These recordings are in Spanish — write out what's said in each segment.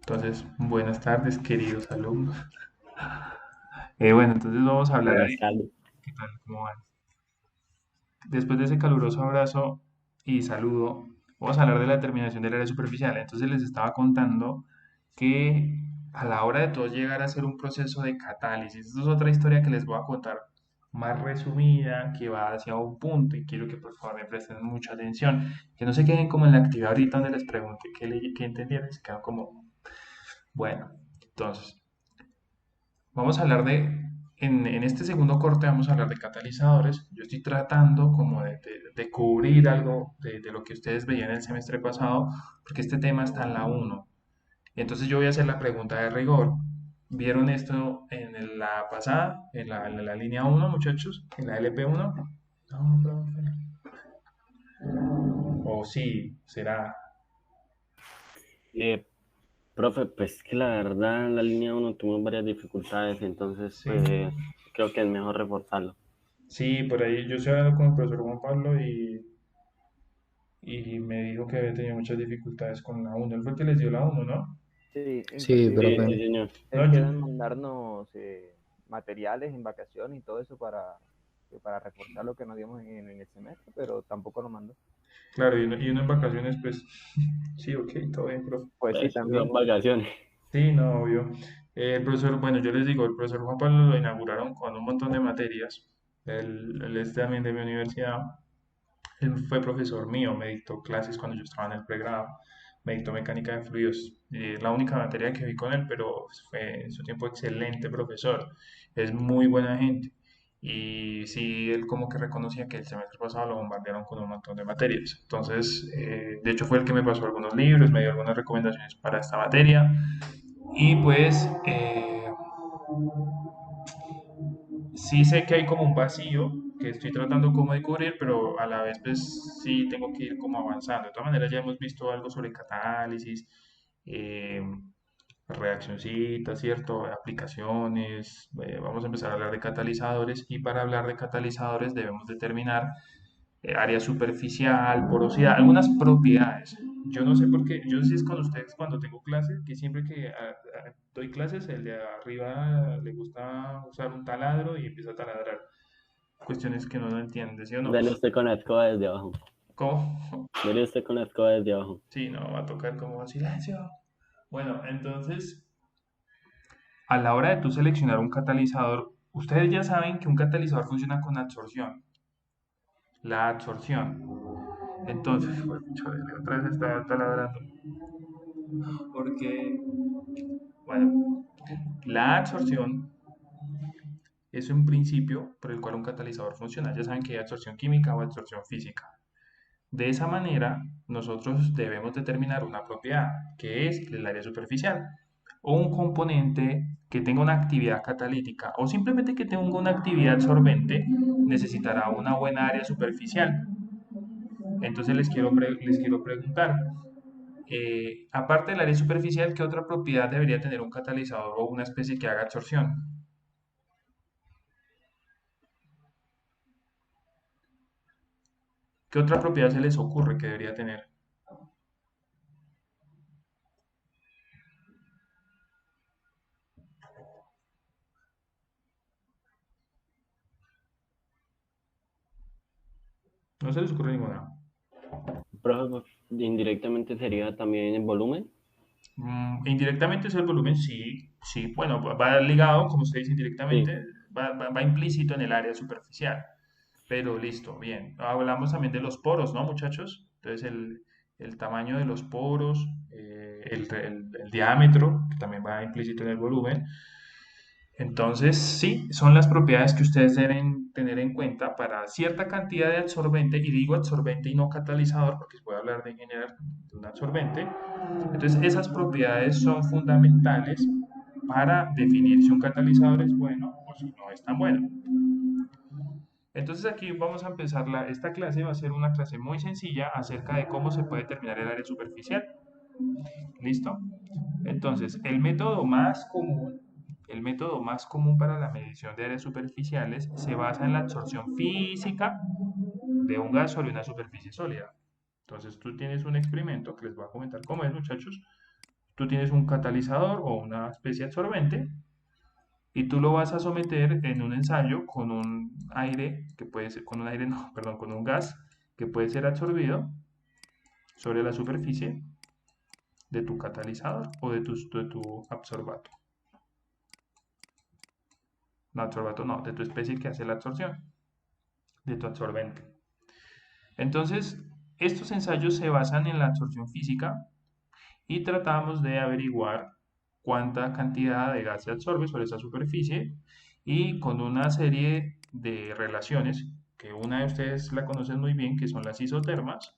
Entonces, buenas tardes, queridos alumnos. Bueno, entonces vamos a hablar Buenas de tardes. qué tal, cómo van. Después de ese caluroso abrazo y saludo, vamos a hablar de la determinación del área superficial. Entonces les estaba contando que a la hora de todo llegar a hacer un proceso de catálisis, esto es otra historia que les voy a contar más resumida, que va hacia un punto y quiero que por favor me presten mucha atención, que no se queden como en la actividad ahorita donde les pregunté qué entendieron, se quedan como, bueno, entonces. Vamos a hablar en este segundo corte vamos a hablar de catalizadores. Yo estoy tratando como de cubrir algo de lo que ustedes veían el semestre pasado, porque este tema está en la uno. Entonces yo voy a hacer la pregunta de rigor. ¿Vieron esto en la pasada, en la línea uno, muchachos? ¿En la LP1? No, profe. O sí, será. Eh, Profe, pues que la verdad en la línea uno tuvo varias dificultades, entonces Sí. pues creo que es mejor reforzarlo. Sí, por ahí yo estoy hablando con el profesor Juan Pablo y me dijo que había tenido muchas dificultades con la uno. Él fue el que les dio la uno, ¿no? Sí, Sí, Sí, inclusive sí, profe. señor. No, quedan mandarnos materiales en vacaciones y todo eso para reforzar lo que nos dimos en el semestre, pero tampoco lo mandó. claro, y uno en vacaciones, pues, sí, ok, todo bien, profe. Pues sí, Pues son también. vacaciones. Sí, no, obvio. El profesor, bueno, yo les digo, el profesor Juan Pablo lo inauguraron con un montón de materias. Él es también de mi universidad. Él fue profesor mío, me dictó clases cuando yo estaba en el pregrado. Me dictó mecánica de fluidos. Es la única materia que vi con él, pero fue en su tiempo excelente profesor. Es muy buena gente. Y sí, él como que reconocía que el semestre pasado lo bombardearon con un montón de materias. Entonces, de hecho fue el que me pasó algunos libros, me dio algunas recomendaciones para esta materia. Y pues sí sé que hay como un vacío que estoy tratando como de cubrir, pero a la vez pues sí tengo que ir como avanzando. De todas maneras ya hemos visto algo sobre catálisis, eh, reaccioncitas, ¿cierto? Aplicaciones. Vamos a empezar a hablar de catalizadores y para hablar de catalizadores debemos determinar área superficial, porosidad, algunas propiedades. Yo no sé por qué, yo no sé si es con ustedes cuando tengo clases, que siempre que doy clases, el de arriba le gusta usar un taladro y empieza a taladrar. Cuestiones que uno no entiende, ¿sí o no? Dale usted con la escoba desde abajo. ¿Cómo? Dale usted con la escoba desde abajo. Sí, no, va a tocar como silencio. Bueno, entonces, a la hora de tú seleccionar un catalizador, ustedes ya saben que un catalizador funciona con absorción. La absorción. Entonces, pues, otra vez está taladrando. Porque, bueno, la absorción es un principio por el cual un catalizador funciona. Ya saben que hay absorción química o absorción física. De esa manera, nosotros debemos determinar una propiedad, que es el área superficial, o un componente que tenga una actividad catalítica o simplemente que tenga una actividad absorbente, necesitará una buena área superficial. Entonces les quiero preguntar, aparte del área superficial, ¿qué otra propiedad debería tener un catalizador o una especie que haga absorción? ¿Qué otra propiedad se les ocurre que debería tener? No se les ocurre ninguna. Profe, pues, indirectamente sería también el volumen. Indirectamente es el volumen, sí, sí, bueno, va ligado, como ustedes Sí. indirectamente, va implícito en el área superficial, pero listo, bien. Hablamos también de los poros, ¿no, muchachos? Entonces el tamaño de los poros, el diámetro, que también va implícito en el volumen. Entonces, sí, son las propiedades que ustedes deben tener en cuenta para cierta cantidad de absorbente, y digo absorbente y no catalizador, porque voy a hablar de generar de un absorbente. Entonces, esas propiedades son fundamentales para definir si un catalizador es bueno o si no es tan bueno. Entonces, aquí vamos a empezar, esta clase va a ser una clase muy sencilla acerca de cómo se puede determinar el área superficial. ¿Listo? Entonces, el método más común para la medición de áreas superficiales se basa en la absorción física de un gas sobre una superficie sólida. Entonces, tú tienes un experimento que les voy a comentar cómo es, muchachos. tú tienes un catalizador o una especie de absorbente y tú lo vas a someter en un ensayo con un aire, que puede ser, con un aire no, perdón, con un gas que puede ser absorbido sobre la superficie de tu catalizador o de tu absorbato. No, absorbato no, de tu especie que hace la absorción, de tu absorbente. Entonces, estos ensayos se basan en la absorción física y tratamos de averiguar cuánta cantidad de gas se absorbe sobre esa superficie y con una serie de relaciones que una de ustedes la conocen muy bien, que son las isotermas,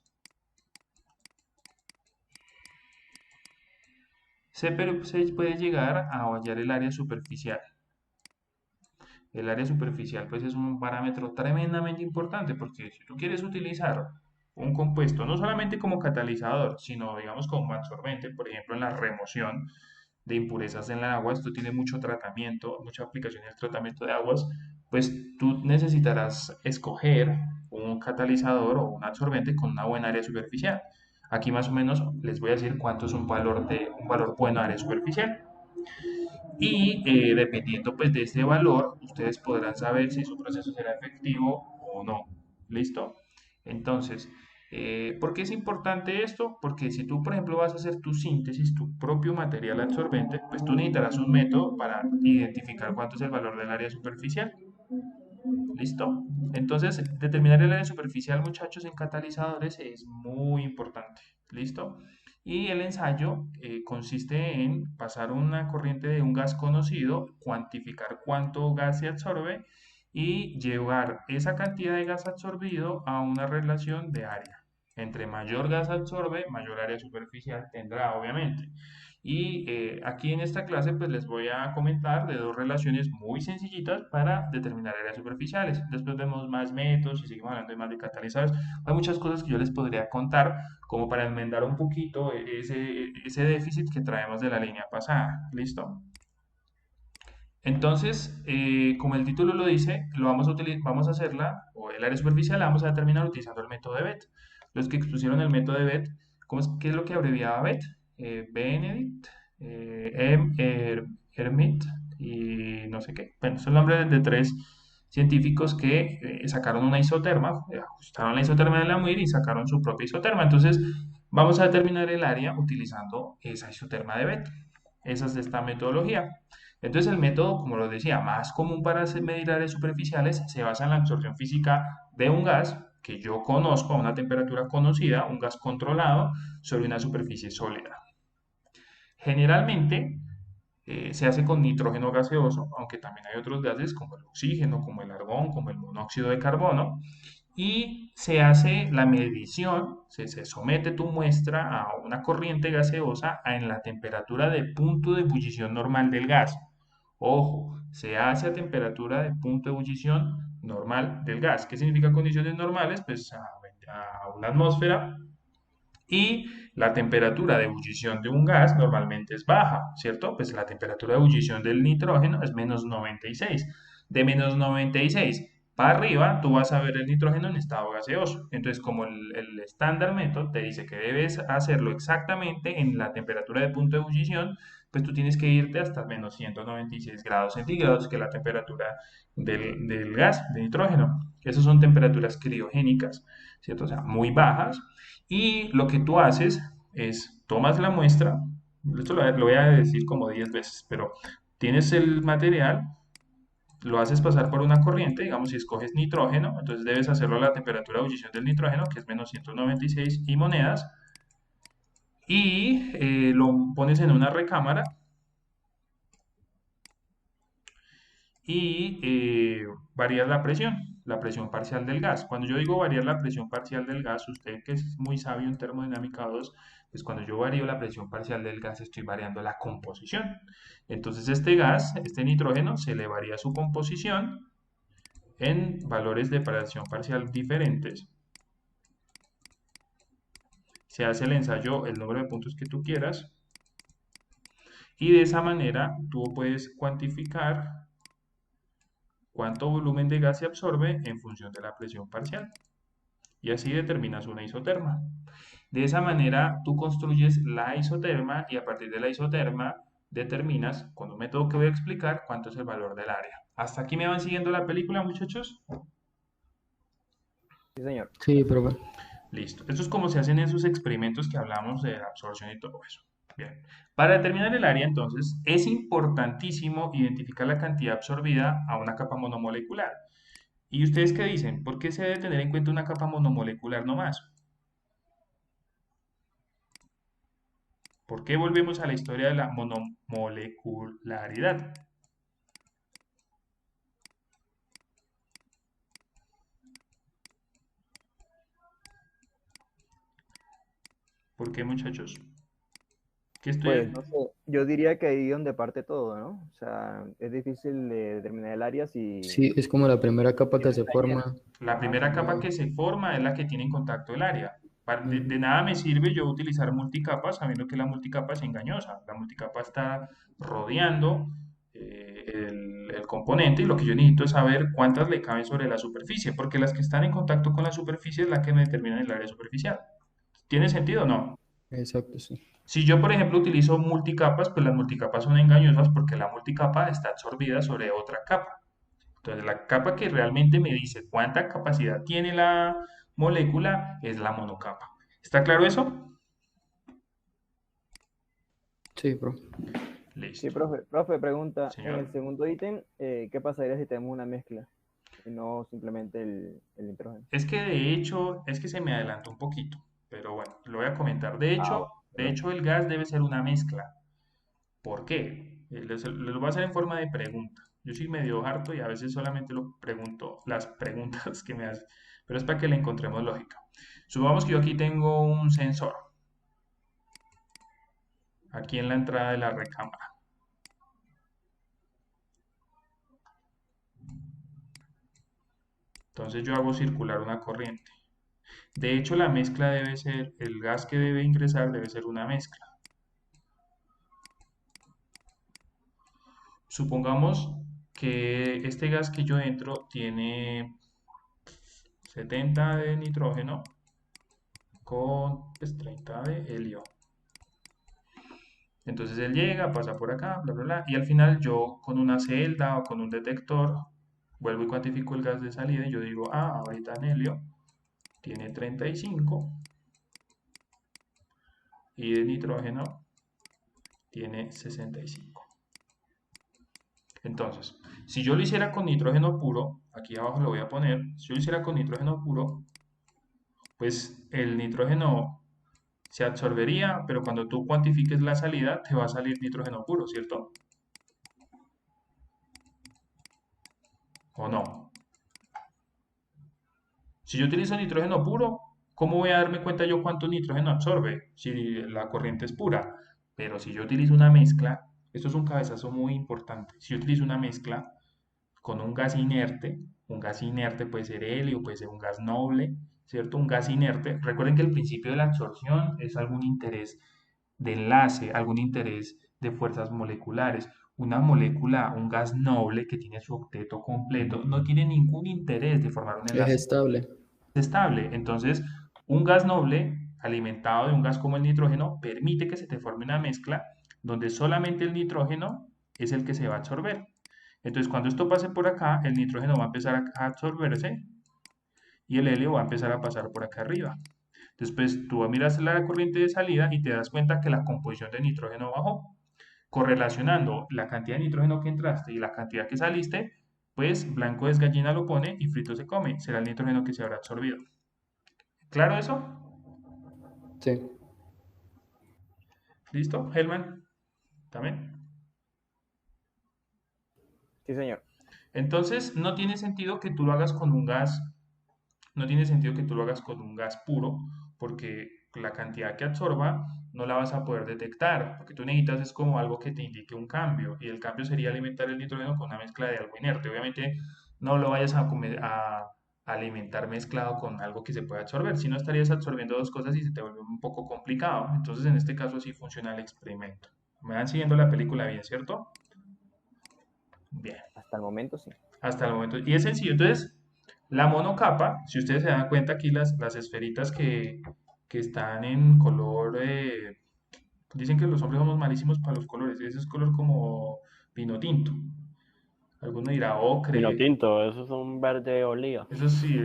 se puede llegar a hallar el área superficial. El área superficial pues es un parámetro tremendamente importante porque si tú quieres utilizar un compuesto no solamente como catalizador, sino digamos como absorbente, por ejemplo en la remoción de impurezas en el agua, esto tiene mucho tratamiento, mucha aplicación en el tratamiento de aguas, pues tú necesitarás escoger un catalizador o un absorbente con una buena área superficial. Aquí más o menos les voy a decir cuánto es un valor bueno de área superficial. Y dependiendo pues de este valor, ustedes podrán saber si su proceso será efectivo o no. ¿Listo? Entonces, ¿por qué es importante esto? Porque si tú, por ejemplo, vas a hacer tu síntesis, tu propio material absorbente, pues tú necesitarás un método para identificar cuánto es el valor del área superficial. ¿Listo? Entonces, determinar el área superficial, muchachos, en catalizadores es muy importante. ¿Listo? Y el ensayo consiste en pasar una corriente de un gas conocido, cuantificar cuánto gas se absorbe y llevar esa cantidad de gas absorbido a una relación de área. Entre mayor gas absorbe, mayor área superficial tendrá, obviamente. Y aquí en esta clase pues les voy a comentar de dos relaciones muy sencillitas para determinar áreas superficiales. Después vemos más métodos y seguimos hablando de más de catalizadores. Hay muchas cosas que yo les podría contar como para enmendar un poquito ese déficit que traemos de la línea pasada. ¿Listo? Entonces, como el título lo dice, vamos a hacerla, o el área superficial la vamos a determinar utilizando el método de BET. Los que expusieron el método de BET, ¿qué es lo que abreviaba BET? Benedict, Hermit y no sé qué. Bueno, son nombres de tres científicos que sacaron una isoterma, ajustaron la isoterma de la MUIR y sacaron su propia isoterma. Entonces, vamos a determinar el área utilizando esa isoterma de BET. Esa es esta metodología. Entonces el método, como lo decía, más común para medir áreas superficiales se basa en la absorción física de un gas que yo conozco a una temperatura conocida, un gas controlado, sobre una superficie sólida. Generalmente se hace con nitrógeno gaseoso, aunque también hay otros gases como el oxígeno, como el argón, como el monóxido de carbono, y se hace la medición, se somete tu muestra a una corriente gaseosa en la temperatura de punto de ebullición normal del gas. Ojo, se hace a temperatura de punto de ebullición normal del gas. ¿Qué significa condiciones normales? Pues a una atmósfera y la temperatura de ebullición de un gas normalmente es baja, ¿cierto? Pues la temperatura de ebullición del nitrógeno es menos 96. De menos 96 para arriba, tú vas a ver el nitrógeno en estado gaseoso. Entonces, como el estándar método te dice que debes hacerlo exactamente en la temperatura de punto de ebullición, pues tú tienes que irte hasta menos 196 grados centígrados, que es la temperatura del gas, de nitrógeno. Esas son temperaturas criogénicas, ¿cierto? O sea, muy bajas. Y lo que tú haces es, tomas la muestra, esto lo voy a decir como 10 veces, pero tienes el material, lo haces pasar por una corriente, digamos si escoges nitrógeno, entonces debes hacerlo a la temperatura de ebullición del nitrógeno, que es menos 196 y monedas, y lo pones en una recámara y varías la presión parcial del gas. Cuando yo digo variar la presión parcial del gas, usted que es muy sabio en termodinámica 2, pues cuando yo varío la presión parcial del gas estoy variando la composición. Entonces este gas, este nitrógeno, se le varía su composición en valores de presión parcial diferentes. Se hace el ensayo, el número de puntos que tú quieras, y de esa manera tú puedes cuantificar cuánto volumen de gas se absorbe en función de la presión parcial. Y así determinas una isoterma. De esa manera, tú construyes la isoterma y a partir de la isoterma determinas, con un método que voy a explicar, cuánto es el valor del área. ¿Hasta aquí me van siguiendo la película, muchachos? Sí, señor. Sí, profe. Listo. Esto es como se hacen en esos experimentos que hablamos de absorción y todo eso. Bien. Para determinar el área, entonces, es importantísimo identificar la cantidad absorbida a una capa monomolecular. ¿Y ustedes qué dicen? ¿Por qué se debe tener en cuenta una capa monomolecular nomás? ¿Por qué volvemos a la historia de la monomolecularidad? ¿Por qué, muchachos? ¿Qué Pues estoy... no sé, yo diría que ahí es donde parte todo, ¿no? O sea, es difícil de determinar el área si Sí, es como la primera capa que se está lleno. forma. La Ajá, primera sí. capa que se forma es la que tiene en contacto el área. De Ujú. nada me sirve yo utilizar multicapa sabiendo que la multicapa es engañosa. La multicapa está rodeando el componente y lo que yo necesito es saber cuántas le caben sobre la superficie, porque las que están en contacto con la superficie es la que me determina el área superficial. ¿Tiene sentido o no? Exacto, sí. Si yo, por ejemplo, utilizo multicapas, pues las multicapas son engañosas porque la multicapa está absorbida sobre otra capa. Entonces, la capa que realmente me dice cuánta capacidad tiene la molécula es la monocapa. ¿Está claro eso? Sí, profe. Sí, Listo. profe, pregunta, en Señor. el segundo ítem, ¿qué pasaría si tenemos una mezcla y no simplemente el nitrógeno? Es que de hecho, es que se me adelantó un poquito, pero bueno, lo voy a comentar. De Ah, hecho, bueno, de perdón. hecho el gas debe ser una mezcla. ¿Por qué? Les lo voy a hacer en forma de pregunta. Yo soy medio harto y a veces solamente lo pregunto las preguntas que me hacen, pero es para que le encontremos lógica. Supongamos que yo aquí tengo un sensor, aquí en la entrada de la recámara. Entonces yo hago circular una corriente. De hecho, la mezcla debe ser, el gas que debe ingresar debe ser una mezcla. Supongamos que este gas que yo entro tiene 70 de nitrógeno con pues, 30 de helio. Entonces él llega, pasa por acá, bla, bla, bla, y al final yo con una celda o con un detector vuelvo y cuantifico el gas de salida y yo digo, ah, ahorita en helio tiene 35 y de nitrógeno tiene 65. Entonces, si yo lo hiciera con nitrógeno puro, aquí abajo lo voy a poner, si yo lo hiciera con nitrógeno puro, pues el nitrógeno se absorbería, pero cuando tú cuantifiques la salida, te va a salir nitrógeno puro, ¿cierto? ¿O no? Si yo utilizo nitrógeno puro, ¿cómo voy a darme cuenta yo cuánto nitrógeno absorbe si la corriente es pura? Pero si yo utilizo una mezcla, esto es un cabezazo muy importante. Si yo utilizo una mezcla con un gas inerte puede ser helio, puede ser un gas noble, ¿cierto? Un gas inerte. Recuerden que el principio de la absorción es algún interés de enlace, algún interés de fuerzas moleculares. Una molécula, un gas noble que tiene su octeto completo, no tiene ningún interés de formar un Es enlace estable. estable. Entonces, un gas noble alimentado de un gas como el nitrógeno permite que se te forme una mezcla donde solamente el nitrógeno es el que se va a absorber. Entonces, cuando esto pase por acá, el nitrógeno va a empezar a absorberse y el helio va a empezar a pasar por acá arriba. Después, tú miras la corriente de salida y te das cuenta que la composición de nitrógeno bajó. Correlacionando la cantidad de nitrógeno que entraste y la cantidad que saliste, pues blanco es gallina lo pone y frito se come. Será el nitrógeno que se habrá absorbido. ¿Claro eso? Sí. ¿Listo? Helman, ¿también? Sí, señor. Entonces, no tiene sentido que tú lo hagas con un gas, no tiene sentido que tú lo hagas con un gas puro, porque la cantidad que absorba no la vas a poder detectar. Lo que tú necesitas es como algo que te indique un cambio, y el cambio sería alimentar el nitrógeno con una mezcla de algo inerte. Obviamente, no lo vayas a alimentar mezclado con algo que se pueda absorber, si no estarías absorbiendo dos cosas y se te vuelve un poco complicado. Entonces, en este caso sí funciona el experimento. Me van siguiendo la película bien, ¿cierto? Bien. Hasta el momento sí. Hasta el momento. Y es sencillo. Entonces, la monocapa, si ustedes se dan cuenta aquí, las esferitas que están en color, dicen que los hombres somos malísimos para los colores, ese es color como vino tinto, alguno dirá Vino ocre, tinto, esos son verde oliva. eso sí,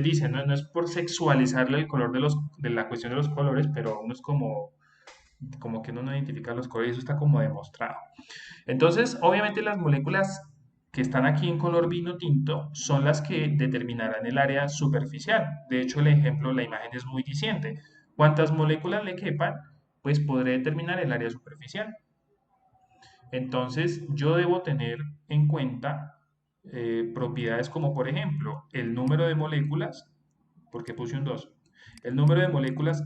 dicen, no, no es por sexualizarle el color de la cuestión de los colores, pero uno es como que uno no identifica los colores, eso está como demostrado. Entonces, obviamente las moléculas que están aquí en color vino tinto son las que determinarán el área superficial. De hecho, el ejemplo, la imagen es muy diciente. Cuantas moléculas le quepan, pues podré determinar el área superficial. Entonces, yo debo tener en cuenta propiedades como, por ejemplo, el número de moléculas, porque puse un 2, el número de moléculas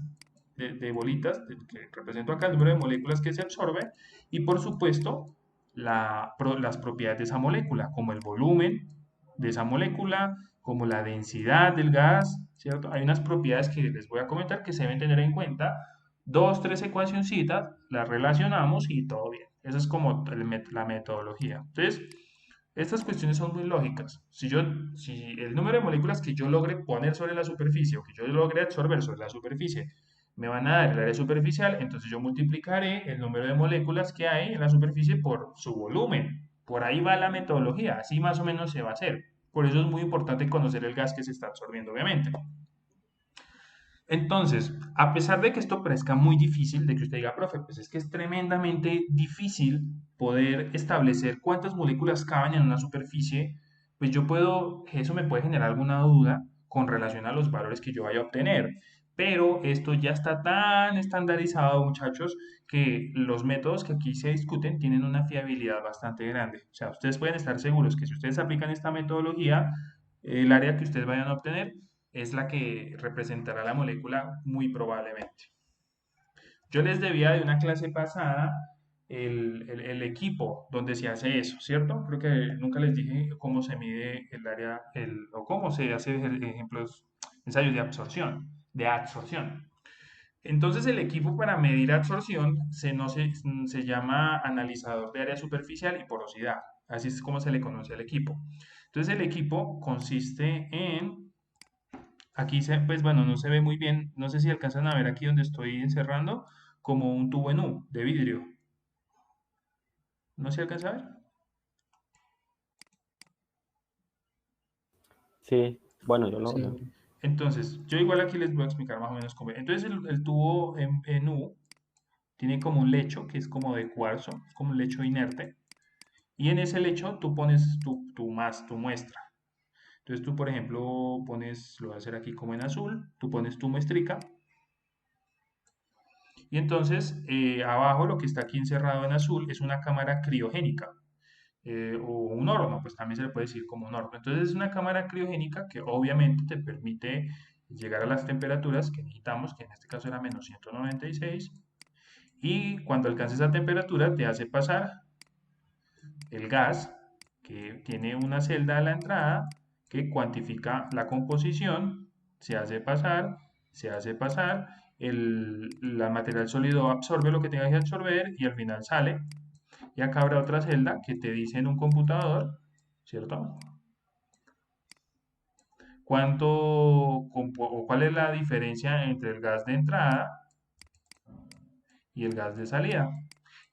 de bolitas, que represento acá, el número de moléculas que se absorbe, y por supuesto, las propiedades de esa molécula, como el volumen de esa molécula, como la densidad del gas, ¿cierto? Hay unas propiedades que les voy a comentar que se deben tener en cuenta. Dos, tres ecuacioncitas, las relacionamos y todo bien. Esa es como la metodología. Entonces, estas cuestiones son muy lógicas. Si el número de moléculas que yo logre poner sobre la superficie o que yo logre absorber sobre la superficie me van a dar el área superficial, entonces yo multiplicaré el número de moléculas que hay en la superficie por su volumen. Por ahí va la metodología, así más o menos se va a hacer. Por eso es muy importante conocer el gas que se está absorbiendo, obviamente. Entonces, a pesar de que esto parezca muy difícil, de que usted diga, profe, pues es que es tremendamente difícil poder establecer cuántas moléculas caben en una superficie, pues que eso me puede generar alguna duda con relación a los valores que yo vaya a obtener. Pero esto ya está tan estandarizado, muchachos, que los métodos que aquí se discuten tienen una fiabilidad bastante grande. O sea, ustedes pueden estar seguros que si ustedes aplican esta metodología, el área que ustedes vayan a obtener es la que representará la molécula muy probablemente. Yo les debía de una clase pasada el equipo donde se hace eso, ¿cierto? Creo que nunca les dije cómo se mide el área, o cómo se hace ejemplos, ensayos de absorción. Entonces el equipo para medir absorción se llama analizador de área superficial y porosidad. Así es como se le conoce al equipo. Entonces el equipo consiste en aquí pues bueno, no se ve muy bien, no sé si alcanzan a ver aquí donde estoy encerrando, como un tubo en U de vidrio. ¿No se alcanza a ver? Sí, bueno, yo lo Sí, veo. bro. Entonces, yo igual aquí les voy a explicar más o menos cómo. Entonces, el tubo en U tiene como un lecho que es como de cuarzo, es como un lecho inerte. Y en ese lecho tú pones tu muestra. Entonces tú, por ejemplo, lo voy a hacer aquí como en azul, tú pones tu muestrica. Y entonces, abajo lo que está aquí encerrado en azul es una cámara criogénica. O un horno, pues también se le puede decir como un horno. Entonces es una cámara criogénica que obviamente te permite llegar a las temperaturas que necesitamos, que en este caso era menos 196, y cuando alcances esa temperatura te hace pasar el gas que tiene una celda a la entrada que cuantifica la composición, se hace pasar, el material sólido absorbe lo que tenga que absorber y al final sale. Y acá habrá otra celda que te dice en un computador, ¿cierto? ¿Cuál es la diferencia entre el gas de entrada y el gas de salida?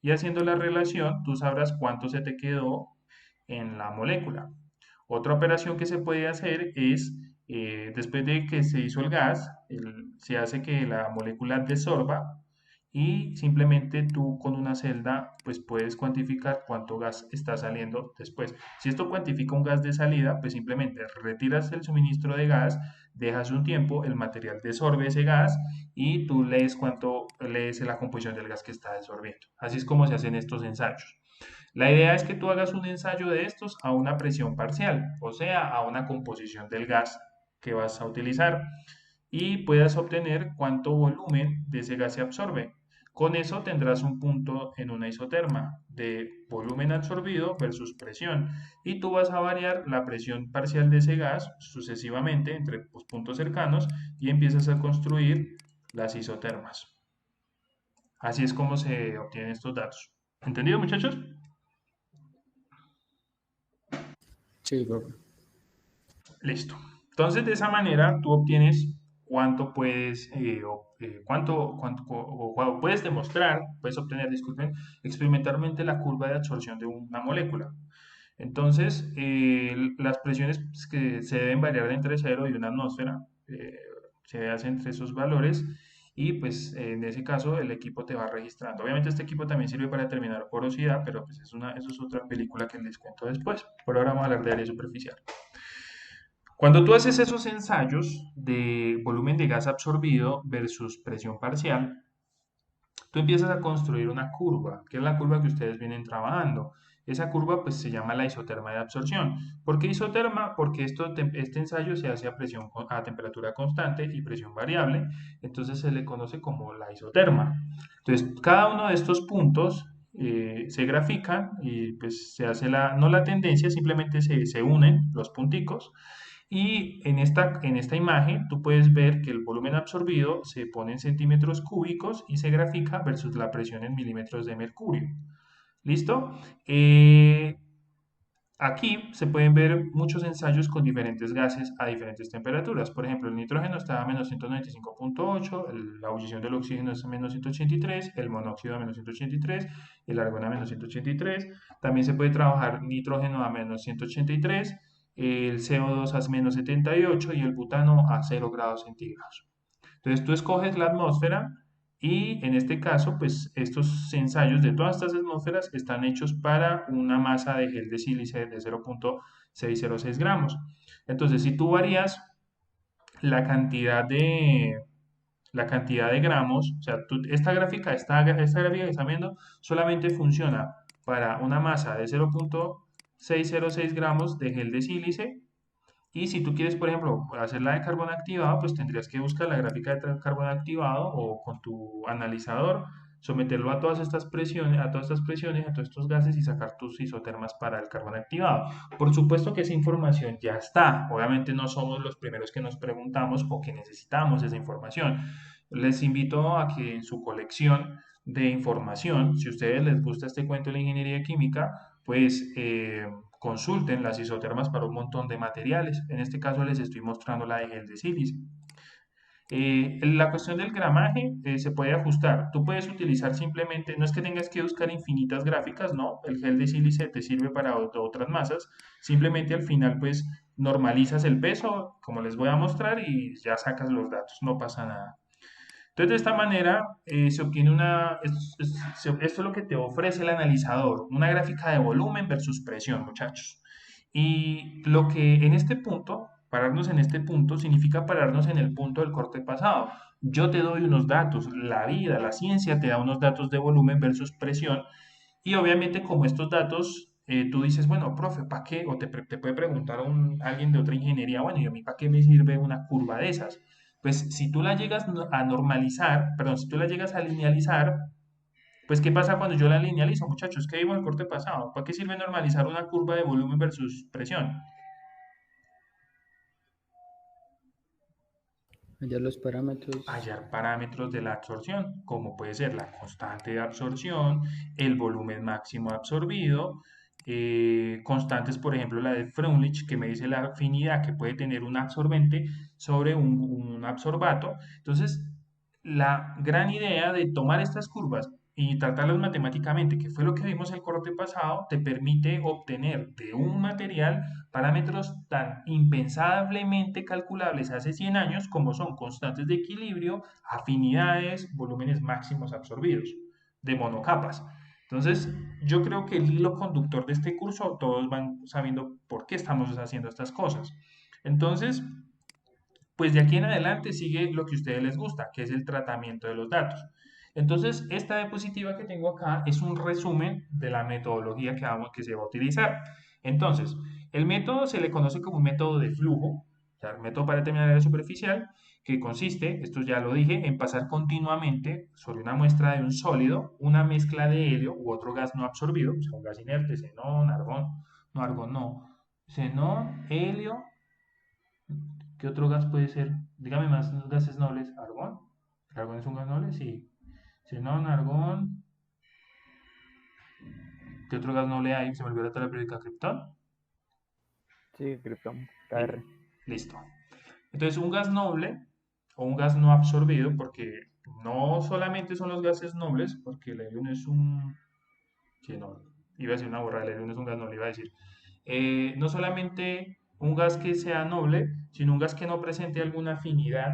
Y haciendo la relación, tú sabrás cuánto se te quedó en la molécula. Otra operación que se puede hacer es, después de que se hizo el gas, se hace que la molécula desorba y simplemente tú con una celda pues puedes cuantificar cuánto gas está saliendo después. Si esto cuantifica un gas de salida, pues simplemente retiras el suministro de gas, dejas un tiempo, el material desorbe ese gas y tú lees la composición del gas que está desorbiendo. Así es como se hacen estos ensayos. La idea es que tú hagas un ensayo de estos a una presión parcial, o sea, a una composición del gas que vas a utilizar y puedas obtener cuánto volumen de ese gas se absorbe. Con eso tendrás un punto en una isoterma de volumen absorbido versus presión y tú vas a variar la presión parcial de ese gas sucesivamente entre los puntos cercanos y empiezas a construir las isotermas. Así es como se obtienen estos datos. ¿Entendido, muchachos? Sí, profe. Listo. Entonces, de esa manera, tú obtienes cuánto puedes, o puedes demostrar, puedes obtener, disculpen, experimentalmente la curva de absorción de una molécula. Entonces, las presiones pues, que se deben variar entre 0 y 1 atmósfera, se hacen entre esos valores y pues en ese caso el equipo te va registrando. Obviamente este equipo también sirve para determinar porosidad, pero pues eso es otra película que les cuento después. Por ahora vamos a hablar de área superficial. Cuando tú haces esos ensayos de volumen de gas absorbido versus presión parcial, tú empiezas a construir una curva, que es la curva que ustedes vienen trabajando. Esa curva pues se llama la isoterma de absorción. ¿Por qué isoterma? Porque este ensayo se hace a temperatura constante y presión variable, entonces se le conoce como la isoterma. Entonces, cada uno de estos puntos se grafican y pues se hace no la tendencia, simplemente se unen los punticos y en esta imagen tú puedes ver que el volumen absorbido se pone en centímetros cúbicos y se grafica versus la presión en milímetros de mercurio. ¿Listo? Aquí se pueden ver muchos ensayos con diferentes gases a diferentes temperaturas. Por ejemplo, el nitrógeno está a menos 195,8, la ebullición del oxígeno es a menos 183, el monóxido a menos 183, el argón a menos 183. También se puede trabajar nitrógeno a menos 183, el CO2 a menos 78 y el butano a 0 grados centígrados. Entonces tú escoges la atmósfera y en este caso, pues estos ensayos de todas estas atmósferas están hechos para una masa de gel de sílice de 0,606 gramos. Entonces, si tú varías la cantidad de, la cantidad de gramos, o sea, esta gráfica que están viendo solamente funciona para una masa de 0,606 gramos de gel de sílice y si tú quieres, por ejemplo, hacerla de carbón activado, pues tendrías que buscar la gráfica de carbón activado o con tu analizador, someterlo a todas estas presiones, a todos estos gases y sacar tus isotermas para el carbón activado. Por supuesto que esa información ya está. Obviamente no somos los primeros que nos preguntamos o que necesitamos esa información. Les invito a que en su colección de información, si a ustedes les gusta este cuento de la ingeniería química, pues consulten las isotermas para un montón de materiales. En este caso les estoy mostrando la de gel de sílice. La cuestión del gramaje se puede ajustar. Tú puedes utilizar simplemente, no es que tengas que buscar infinitas gráficas, no, el gel de sílice te sirve para otras masas. Simplemente al final pues normalizas el peso, como les voy a mostrar, y ya sacas los datos, no pasa nada. Entonces, de esta manera se obtiene esto es lo que te ofrece el analizador, una gráfica de volumen versus presión, muchachos. Y lo que en este punto, pararnos en este punto, significa pararnos en el punto del corte pasado. Yo te doy unos datos, la vida, la ciencia te da unos datos de volumen versus presión, y obviamente como estos datos, tú dices, bueno, profe, ¿para qué? O te puede preguntar alguien de otra ingeniería, bueno, ¿y a mí para qué me sirve una curva de esas? Pues si tú la llegas a normalizar, perdón, si tú la llegas a linealizar, pues ¿qué pasa cuando yo la linealizo, muchachos? ¿Qué vimos en el corte pasado? ¿Para qué sirve normalizar una curva de volumen versus presión? Allá los parámetros. Hallar parámetros de la absorción, como puede ser la constante de absorción, el volumen máximo absorbido, constantes, por ejemplo, la de Freundlich, que me dice la afinidad que puede tener un absorbente sobre un absorbato. Entonces, la gran idea de tomar estas curvas y tratarlas matemáticamente, que fue lo que vimos el corte pasado, te permite obtener de un material parámetros tan impensablemente calculables hace 100 años como son constantes de equilibrio, afinidades, volúmenes máximos absorbidos de monocapas. Entonces, yo creo que el hilo conductor de este curso, todos van sabiendo por qué estamos haciendo estas cosas. Entonces, pues de aquí en adelante sigue lo que a ustedes les gusta, que es el tratamiento de los datos. Entonces, esta diapositiva que tengo acá es un resumen de la metodología que se va a utilizar. Entonces, el método se le conoce como un método de flujo, o sea, el método para determinar el área superficial, que consiste, esto ya lo dije, en pasar continuamente sobre una muestra de un sólido una mezcla de helio u otro gas no absorbido, o sea, un gas inerte, xenón, argón no, xenón, helio. ¿Qué otro gas puede ser? Dígame más gases nobles. ¿Argón? ¿El argón es un gas noble? Sí. Xenón, argón. ¿Qué otro gas noble hay? Se me olvidó la tabla periódica. ¿Criptón? Sí, Krypton, KR. Listo. Entonces, un gas noble o un gas no absorbido, porque no solamente son los gases nobles, porque el helio no es un, que no, iba a decir una borrada, el helio no es un gas noble, iba a decir, no solamente un gas que sea noble, sino un gas que no presente alguna afinidad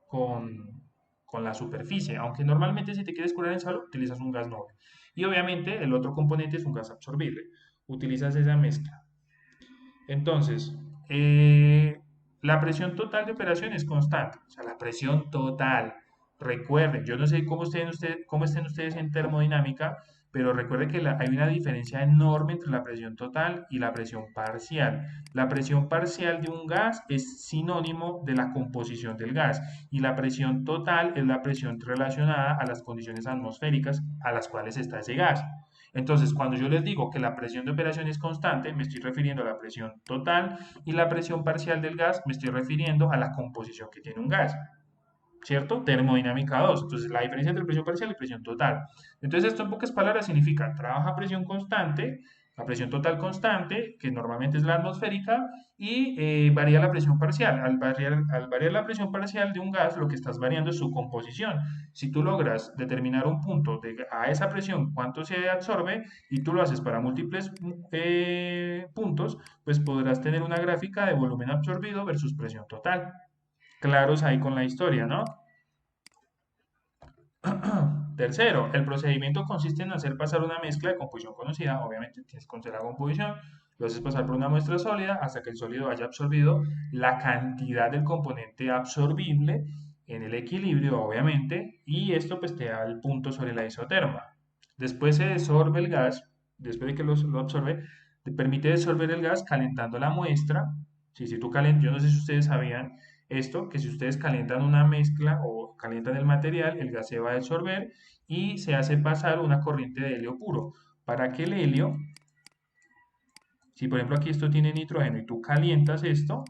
con, con la superficie, aunque normalmente si te quieres curar en salud utilizas un gas noble. Y obviamente el otro componente es un gas absorbible. Utilizas esa mezcla. Entonces, la presión total de operación es constante, o sea, la presión total. Recuerden, yo no sé cómo estén ustedes en termodinámica, pero recuerden que hay una diferencia enorme entre la presión total y la presión parcial. La presión parcial de un gas es sinónimo de la composición del gas y la presión total es la presión relacionada a las condiciones atmosféricas a las cuales está ese gas. Entonces, cuando yo les digo que la presión de operación es constante, me estoy refiriendo a la presión total y la presión parcial del gas, me estoy refiriendo a la composición que tiene un gas. ¿Cierto? Termodinámica 2. Entonces, la diferencia entre presión parcial y presión total. Entonces, esto en pocas palabras significa trabaja a presión constante, a presión total constante, que normalmente es la atmosférica, y varía la presión parcial. Al variar la presión parcial de un gas, lo que estás variando es su composición. Si tú logras determinar un punto a esa presión, cuánto se absorbe, y tú lo haces para múltiples puntos, pues podrás tener una gráfica de volumen absorbido versus presión total. Claros ahí con la historia, ¿no? Tercero, el procedimiento consiste en hacer pasar una mezcla de composición conocida, obviamente tienes que conocer la composición, lo haces pasar por una muestra sólida hasta que el sólido haya absorbido la cantidad del componente absorbible en el equilibrio, obviamente, y esto pues te da el punto sobre la isoterma. Después se desorbe el gas, después de que lo absorbe, te permite desorber el gas calentando la muestra. Si tú calentas, yo no sé si ustedes sabían esto, que si ustedes calientan una mezcla o calientan el material, el gas se va a disolver y se hace pasar una corriente de helio puro. Para que el helio, si por ejemplo aquí esto tiene nitrógeno y tú calientas esto,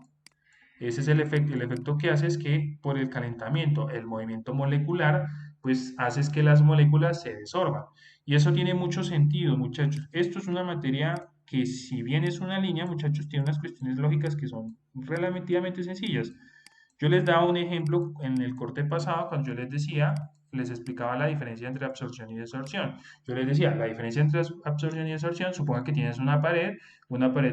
ese es el efecto. El efecto que hace es que por el calentamiento, el movimiento molecular, pues hace que las moléculas se desorban. Y eso tiene mucho sentido, muchachos. Esto es una materia que si bien es una línea, muchachos, tiene unas cuestiones lógicas que son relativamente sencillas. Yo les daba un ejemplo en el corte pasado cuando yo les decía, les explicaba la diferencia entre absorción y desorción. Yo les decía, la diferencia entre absorción y desorción, suponga que tienes una pared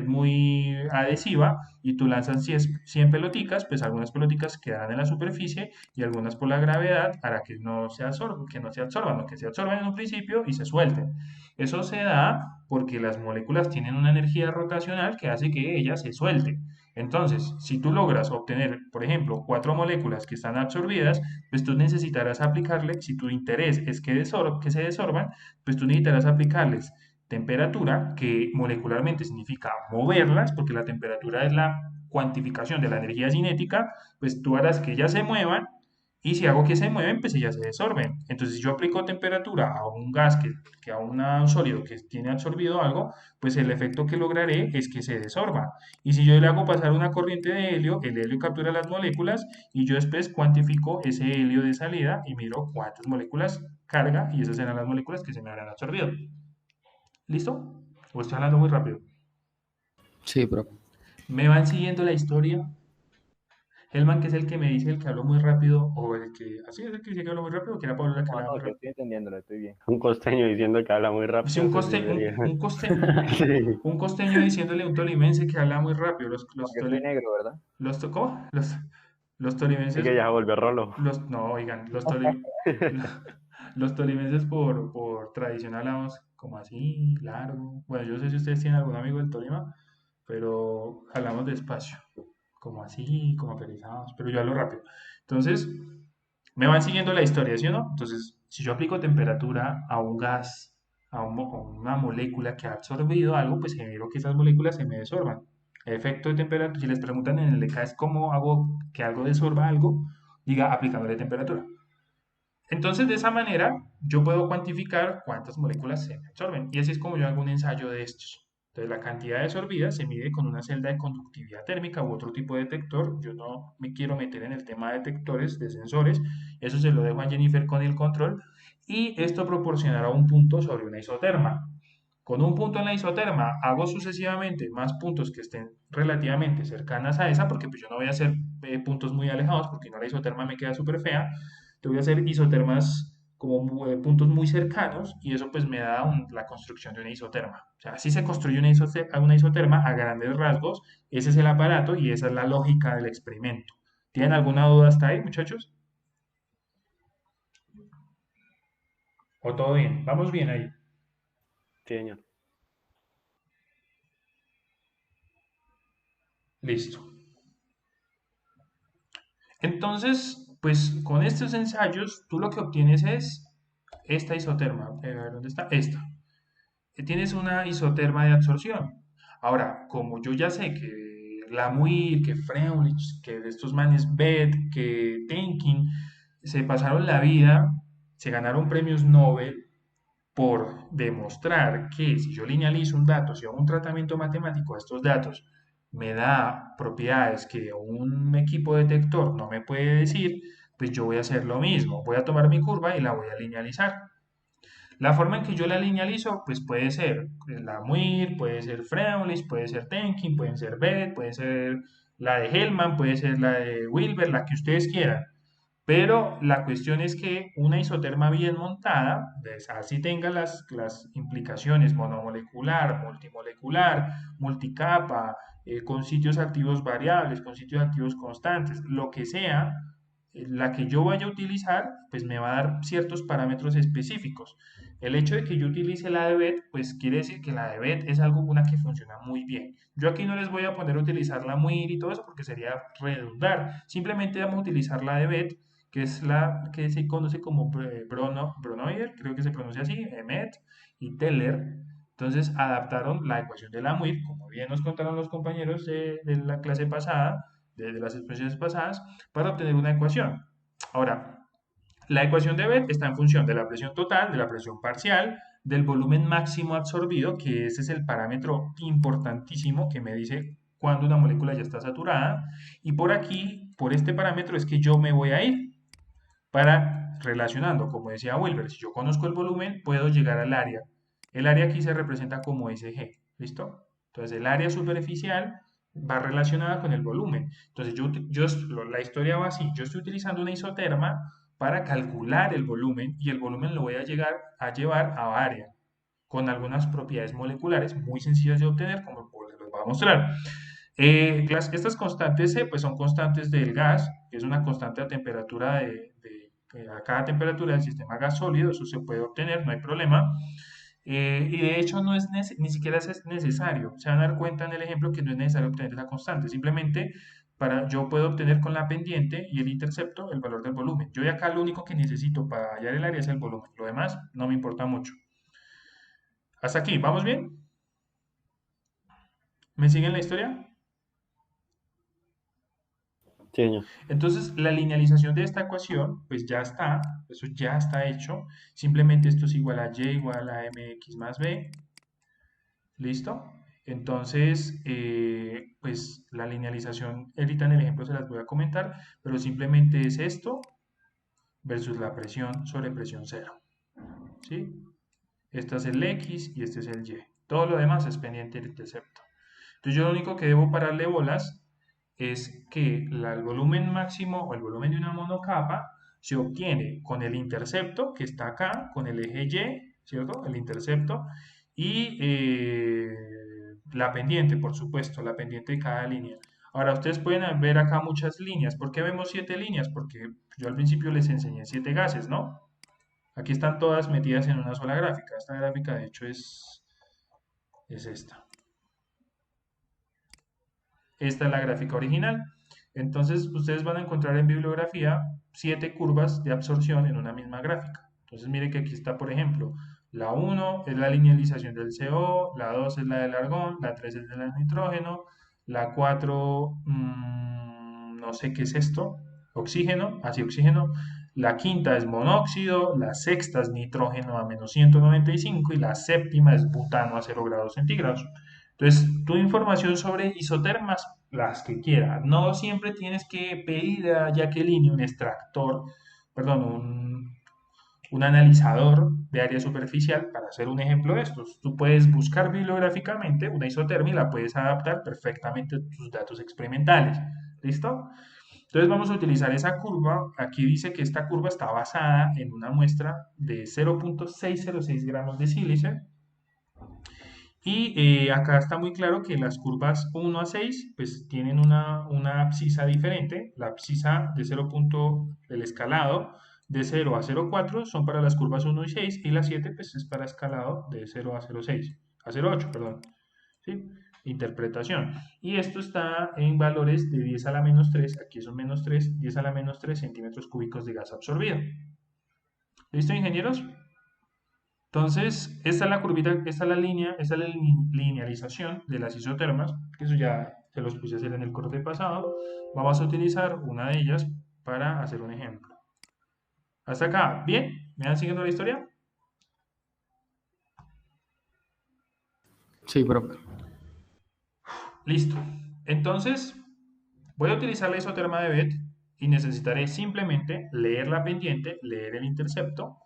muy adhesiva y tú lanzas 100 peloticas, pues algunas peloticas quedarán en la superficie y algunas por la gravedad hará que no se absorban, que se absorban en un principio y se suelten. Eso se da porque las moléculas tienen una energía rotacional que hace que ellas se suelten. Entonces, si tú logras obtener, por ejemplo, 4 moléculas que están absorbidas, pues tú necesitarás aplicarle, si tu interés es que se desorban, pues tú necesitarás aplicarles temperatura, que molecularmente significa moverlas, porque la temperatura es la cuantificación de la energía cinética, pues tú harás que ellas se muevan y si hago que se mueven, pues ellas se desorben. Entonces, si yo aplico temperatura a un gas que a un sólido que tiene absorbido algo, pues el efecto que lograré es que se desorba. Y si yo le hago pasar una corriente de helio, el helio captura las moléculas y yo después cuantifico ese helio de salida y miro cuántas moléculas carga y esas serán las moléculas que se me habrán absorbido. ¿Listo? ¿O estoy hablando muy rápido? Sí, bro. ¿Me van siguiendo la historia? Helman, que es el que me dice el que habló muy rápido, o el que, así es el que dice que habló muy rápido, o que era Pablo la que No, hablaba no, muy yo rápido. estoy entendiéndolo, estoy bien. Un costeño diciendo que habla muy Sí, rápido, eso sí sería. Sí. un costeño diciéndole a un tolimense que habla muy rápido. Porque soy negro, ¿verdad? ¿Cómo? Los Y tolimenses, que ya se volvió rolo. no, oigan, los tolimenses por tradición hablamos como así, largo. Bueno, yo no sé si ustedes tienen algún amigo del Tolima, pero hablamos despacio, como así, como aterrizados, pero yo hablo rápido. Entonces, me van siguiendo la historia, ¿sí o no? Entonces, si yo aplico temperatura a un gas, a una molécula que ha absorbido algo, pues genero que esas moléculas se me desorban. Efecto de temperatura, si les preguntan en el ECAS cómo hago que algo desorba algo, diga aplicándole temperatura. Entonces, de esa manera, yo puedo cuantificar cuántas moléculas se me absorben. Y así es como yo hago un ensayo de estos. Entonces, la cantidad desorbida se mide con una celda de conductividad térmica u otro tipo de detector. Yo no me quiero meter en el tema de detectores, de sensores. Eso se lo dejo a Jennifer con el control. Y esto proporcionará un punto sobre una isoterma. Con un punto en la isoterma hago sucesivamente más puntos que estén relativamente cercanas a esa, porque pues yo no voy a hacer puntos muy alejados, porque no la isoterma me queda súper fea. Te voy a hacer isotermas como puntos muy cercanos y eso pues me da la construcción de una isoterma. O sea, así se construye una isoterma a grandes rasgos. Ese es el aparato y esa es la lógica del experimento. ¿Tienen alguna duda hasta ahí, muchachos? ¿O todo bien? Vamos bien ahí. Sí, señor. Listo. Entonces, pues con estos ensayos, tú lo que obtienes es esta isoterma. A ver, ¿dónde está? Esta. Tienes una isoterma de absorción. Ahora, como yo ya sé que Lamuir, que Freulich, que de estos manes Beth, que Tenkin, se pasaron la vida, se ganaron premios Nobel por demostrar que si yo linealizo un dato, si hago un tratamiento matemático a estos datos, me da propiedades que un equipo detector no me puede decir, pues yo voy a hacer lo mismo. Voy a tomar mi curva y la voy a linealizar. La forma en que yo la linealizo, pues puede ser la Muir, puede ser Freulich, puede ser Tenkin, pueden ser Beth, puede ser la de Hellman, puede ser la de Wilber, la que ustedes quieran. Pero la cuestión es que una isoterma bien montada, así tenga las implicaciones monomolecular, multimolecular, multicapa, con sitios activos variables, con sitios activos constantes, lo que sea, la que yo vaya a utilizar, pues me va a dar ciertos parámetros específicos. El hecho de que yo utilice la de BET, pues quiere decir que la de BET es algo una que funciona muy bien. Yo aquí no les voy a poner a utilizar la MUIR y todo eso porque sería redundar. Simplemente vamos a utilizar la de BET, que es la que se conoce como Brownier, creo que se pronuncia así, Emmet y Teller. Entonces adaptaron la ecuación de la MUIR, como bien nos contaron los compañeros de la clase pasada, de las expresiones pasadas, para obtener una ecuación. Ahora, la ecuación de Beth está en función de la presión total, de la presión parcial, del volumen máximo absorbido, que ese es el parámetro importantísimo que me dice cuándo una molécula ya está saturada. Y por aquí, por este parámetro, es que yo me voy a ir para relacionando, como decía Wilber, si yo conozco el volumen, puedo llegar al área. El área aquí se representa como SG, ¿listo? Entonces el área superficial va relacionada con el volumen. Entonces la historia va así, yo estoy utilizando una isoterma para calcular el volumen y el volumen lo voy a llevar a área con algunas propiedades moleculares muy sencillas de obtener, como les voy a mostrar. Estas constantes C pues son constantes del gas, que es una constante a temperatura a cada temperatura del sistema gas sólido, eso se puede obtener, no hay problema. Y de hecho no es ni siquiera es necesario, se van a dar cuenta en el ejemplo que no es necesario obtener esa constante, simplemente yo puedo obtener con la pendiente y el intercepto el valor del volumen. Yo de acá lo único que necesito para hallar el área es el volumen, lo demás no me importa mucho. Hasta aquí, ¿vamos bien? ¿Me siguen la historia? Sí, señor. Entonces, la linealización de esta ecuación, pues ya está, eso ya está hecho. Simplemente esto es igual a y igual a mx más b. ¿Listo? Entonces, pues la linealización, ahorita en el ejemplo se las voy a comentar, pero simplemente es esto versus la presión sobre presión cero. ¿Sí? Este es el X y este es el Y. Todo lo demás es pendiente del intercepto. Entonces yo lo único que debo pararle bolas es que el volumen máximo o el volumen de una monocapa se obtiene con el intercepto que está acá, con el eje Y, ¿cierto? El intercepto y la pendiente, por supuesto, la pendiente de cada línea. Ahora, ustedes pueden ver acá muchas líneas. ¿Por qué vemos 7 líneas? Porque yo al principio les enseñé 7 gases, ¿no? Aquí están todas metidas en una sola gráfica. Esta gráfica, de hecho, es esta. Esta es la gráfica original. Entonces, ustedes van a encontrar en bibliografía 7 curvas de absorción en una misma gráfica. Entonces, miren que aquí está, por ejemplo, la 1 es la linealización del CO, la 2 es la del argón, la 3 es del nitrógeno, la 4, no sé qué es esto, oxígeno, así oxígeno, la quinta es monóxido, la sexta es nitrógeno a menos 195 y la séptima es butano a 0 grados centígrados. Entonces, tu información sobre isotermas, las que quieras. No siempre tienes que pedir a Jacqueline un extractor, perdón, un analizador de área superficial para hacer un ejemplo de estos. Tú puedes buscar bibliográficamente una isotermia y la puedes adaptar perfectamente a tus datos experimentales. ¿Listo? Entonces vamos a utilizar esa curva. Aquí dice que esta curva está basada en una muestra de 0.606 gramos de sílice. Y acá está muy claro que las curvas 1 a 6 pues tienen una abscisa diferente. La abscisa de 0. Del escalado de 0 a 0,4 son para las curvas 1 y 6 y la 7 pues es para escalado de 0 a 0,6, a 0,8, perdón. ¿Sí? Interpretación. Y esto está en valores de 10 a la menos 3, aquí son menos 3, 10 a la menos 3 centímetros cúbicos de gas absorbido. ¿Listo, ingenieros? Entonces, esta es la curvita, esta es la línea, esta es la linealización de las isotermas, que eso ya se los puse a hacer en el corte pasado. Vamos a utilizar una de ellas para hacer un ejemplo. Hasta acá, ¿bien? ¿Me van siguiendo la historia? Sí, profe. Listo. Entonces, voy a utilizar la isoterma de Beth y necesitaré simplemente leer la pendiente, leer el intercepto,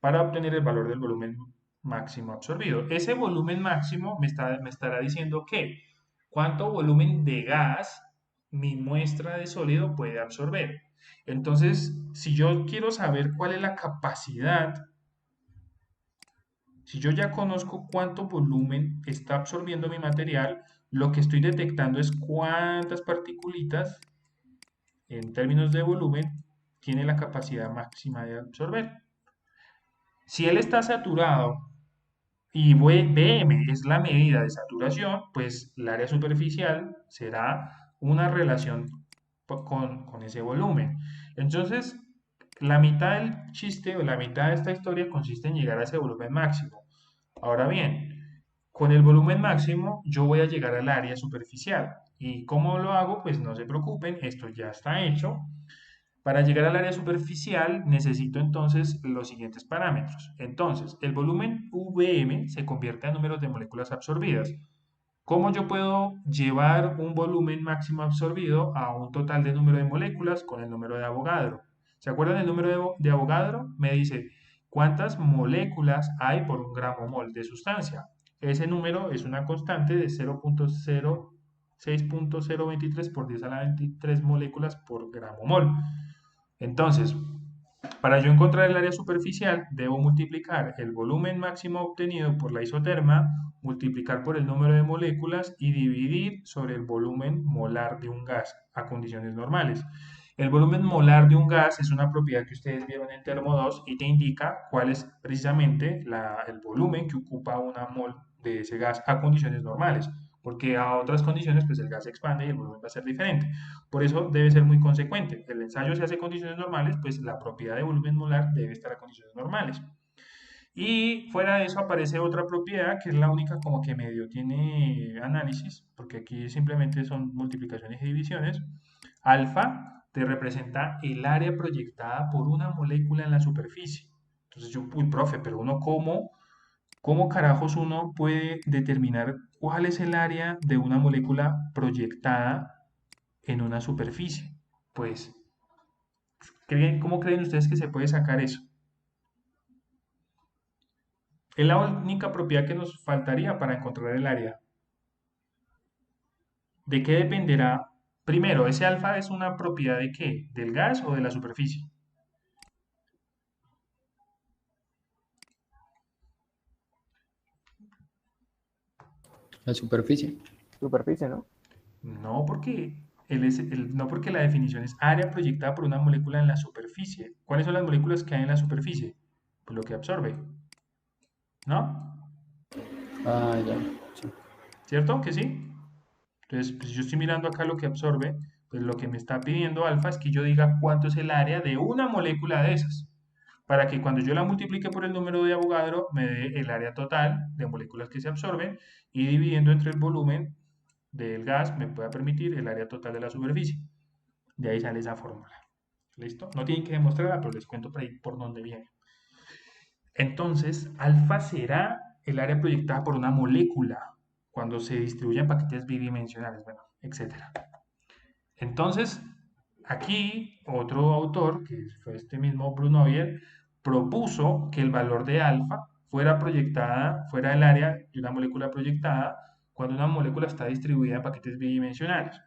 para obtener el valor del volumen máximo absorbido. Ese volumen máximo me estará diciendo que cuánto volumen de gas mi muestra de sólido puede absorber. Entonces, si yo quiero saber cuál es la capacidad, si yo ya conozco cuánto volumen está absorbiendo mi material, lo que estoy detectando es cuántas partículas en términos de volumen tiene la capacidad máxima de absorber. Si él está saturado y BM es la medida de saturación, pues el área superficial será una relación con ese volumen. Entonces, la mitad del chiste o la mitad de esta historia consiste en llegar a ese volumen máximo. Ahora bien, con el volumen máximo yo voy a llegar al área superficial. ¿Y cómo lo hago? Pues no se preocupen, esto ya está hecho. Para llegar al área superficial necesito entonces los siguientes parámetros. Entonces, el volumen VM se convierte en números de moléculas absorbidas. ¿Cómo yo puedo llevar un volumen máximo absorbido a un total de número de moléculas con el número de Avogadro? ¿Se acuerdan del número de Avogadro? Me dice cuántas moléculas hay por un gramo mol de sustancia. Ese número es una constante de 6.023 por 10 a la 23 moléculas por gramo mol. Entonces, para yo encontrar el área superficial, debo multiplicar el volumen máximo obtenido por la isoterma, multiplicar por el número de moléculas y dividir sobre el volumen molar de un gas a condiciones normales. El volumen molar de un gas es una propiedad que ustedes vieron en Termo 2 y te indica cuál es precisamente el volumen que ocupa una mol de ese gas a condiciones normales, porque a otras condiciones pues el gas se expande y el volumen va a ser diferente. Por eso debe ser muy consecuente. El ensayo se hace a condiciones normales, pues la propiedad de volumen molar debe estar a condiciones normales. Y fuera de eso aparece otra propiedad que es la única como que medio tiene análisis, porque aquí simplemente son multiplicaciones y divisiones. Alfa te representa el área proyectada por una molécula en la superficie. Entonces yo, uy, profe, pero ¿cómo carajos uno puede determinar cuál es el área de una molécula proyectada en una superficie? Pues, ¿cómo creen ustedes que se puede sacar eso? Es la única propiedad que nos faltaría para encontrar el área. ¿De qué dependerá? Primero, ¿ese alfa es una propiedad de qué? ¿Del gas o de la superficie? La superficie. Superficie, ¿no? No, porque no, porque la definición es área proyectada por una molécula en la superficie. ¿Cuáles son las moléculas que hay en la superficie? Pues lo que absorbe, ¿no? Ah, ya. Sí. ¿Cierto que sí? Entonces, pues yo estoy mirando acá lo que absorbe, pues lo que me está pidiendo alfa es que yo diga cuánto es el área de una molécula de esas, para que cuando yo la multiplique por el número de Avogadro me dé el área total de moléculas que se absorben y dividiendo entre el volumen del gas me pueda permitir el área total de la superficie. De ahí sale esa fórmula. ¿Listo? No tienen que demostrarla, pero les cuento por ahí por dónde viene. Entonces, alfa será el área proyectada por una molécula cuando se distribuye en paquetes bidimensionales, bueno, etcétera. Entonces, aquí otro autor, que fue este mismo Brunner, propuso que el valor de alfa fuera proyectada, fuera el área de una molécula proyectada cuando una molécula está distribuida en paquetes bidimensionales.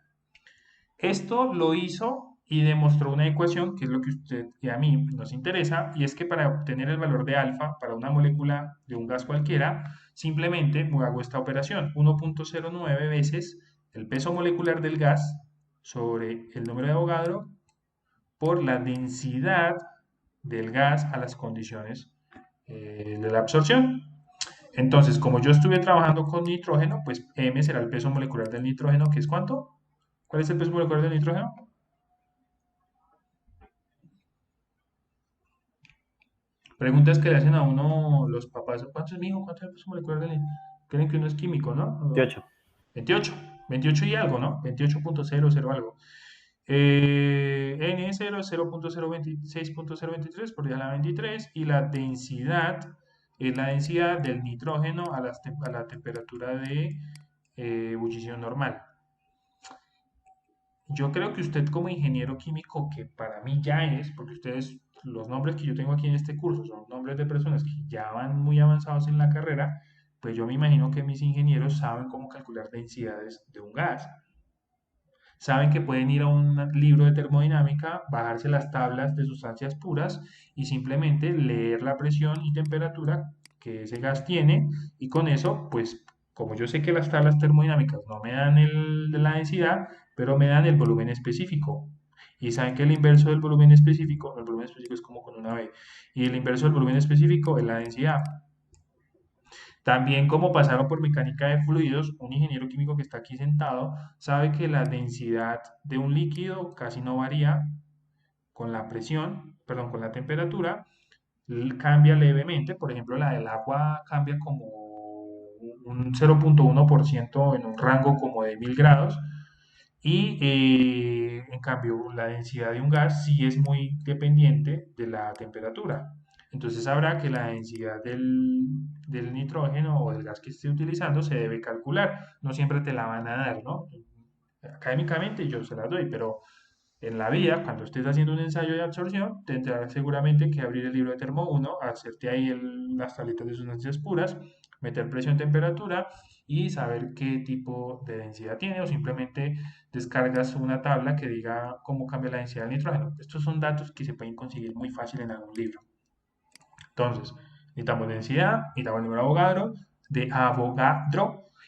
Esto lo hizo y demostró una ecuación, que es lo que usted y a mí nos interesa, y es que para obtener el valor de alfa para una molécula de un gas cualquiera, simplemente hago esta operación, 1.09 veces el peso molecular del gas sobre el número de Avogadro por la densidad del gas a las condiciones de la absorción. Entonces, como yo estuve trabajando con nitrógeno, pues M será el peso molecular del nitrógeno, que es ¿cuánto? ¿Cuál es el peso molecular del nitrógeno? Preguntas que le hacen a uno los papás. ¿Cuánto es mi hijo? ¿Cuánto es el peso molecular del nitrógeno? Creen que uno es químico, ¿no? 28. 28. 28 y algo, ¿no? 28.00 algo. N0 0.026.023 por 10 a la 23 y la densidad es la densidad del nitrógeno a la temperatura de ebullición normal. Yo creo que usted como ingeniero químico, que para mí ya es, porque ustedes, los nombres que yo tengo aquí en este curso son nombres de personas que ya van muy avanzados en la carrera, pues yo me imagino que mis ingenieros saben cómo calcular densidades de un gas. Saben que pueden ir a un libro de termodinámica, bajarse las tablas de sustancias puras y simplemente leer la presión y temperatura que ese gas tiene y con eso, pues como yo sé que las tablas termodinámicas no me dan la densidad, pero me dan el volumen específico. Y saben que el inverso del volumen específico, el volumen específico es como con una B, y el inverso del volumen específico es la densidad. También como pasaron por mecánica de fluidos, un ingeniero químico que está aquí sentado sabe que la densidad de un líquido casi no varía con la presión, perdón, con la temperatura, cambia levemente, por ejemplo la del agua cambia como un 0.1% en un rango como de 1000 grados y en cambio la densidad de un gas sí es muy dependiente de la temperatura. Entonces sabrá que la densidad del nitrógeno o del gas que esté utilizando se debe calcular. No siempre te la van a dar, ¿no? Académicamente yo se las doy, pero en la vida, cuando estés haciendo un ensayo de absorción, tendrás seguramente que abrir el libro de Termo 1, hacerte ahí las tabletas de sustancias puras, meter presión, temperatura y saber qué tipo de densidad tiene o simplemente descargas una tabla que diga cómo cambia la densidad del nitrógeno. Estos son datos que se pueden conseguir muy fácil en algún libro. Entonces, necesitamos densidad, necesitamos el número de Avogadro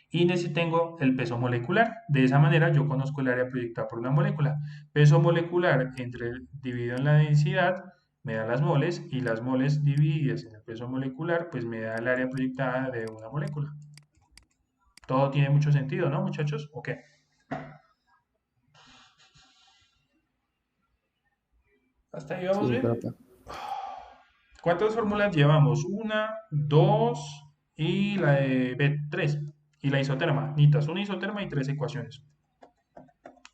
y tengo el peso molecular. De esa manera yo conozco el área proyectada por una molécula. Peso molecular dividido en la densidad me da las moles y las moles divididas en el peso molecular pues me da el área proyectada de una molécula. Todo tiene mucho sentido, ¿no, muchachos? ¿O qué? ¿Hasta ahí vamos Sí, bien? profe. ¿Cuántas fórmulas llevamos? Una, dos y la de B3. Y la isoterma. Necesitas una isoterma y tres ecuaciones.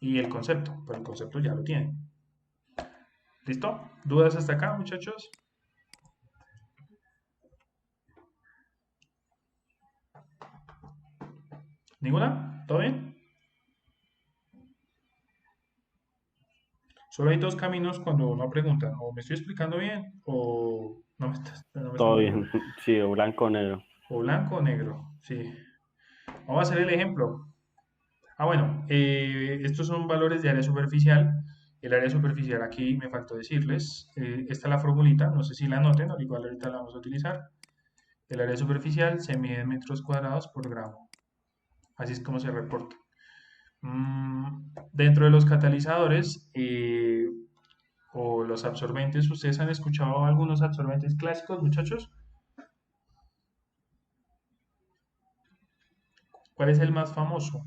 Y el concepto, pero el concepto ya lo tienen. ¿Listo? ¿Dudas hasta acá, muchachos? ¿Ninguna? ¿Todo bien? Solo hay dos caminos cuando uno pregunta, o me estoy explicando bien, o no no me Todo están... bien. Sí, o blanco o negro. O blanco o negro, sí. Vamos a hacer el ejemplo. Bueno, estos son valores de área superficial. El área superficial aquí me faltó decirles. Esta es la formulita, no sé si la noten, al igual ahorita la vamos a utilizar. El área superficial se mide en metros cuadrados por gramo. Así es como se reporta. Dentro de los catalizadores o los absorbentes, ¿ustedes han escuchado algunos absorbentes clásicos, muchachos? ¿Cuál es el más famoso?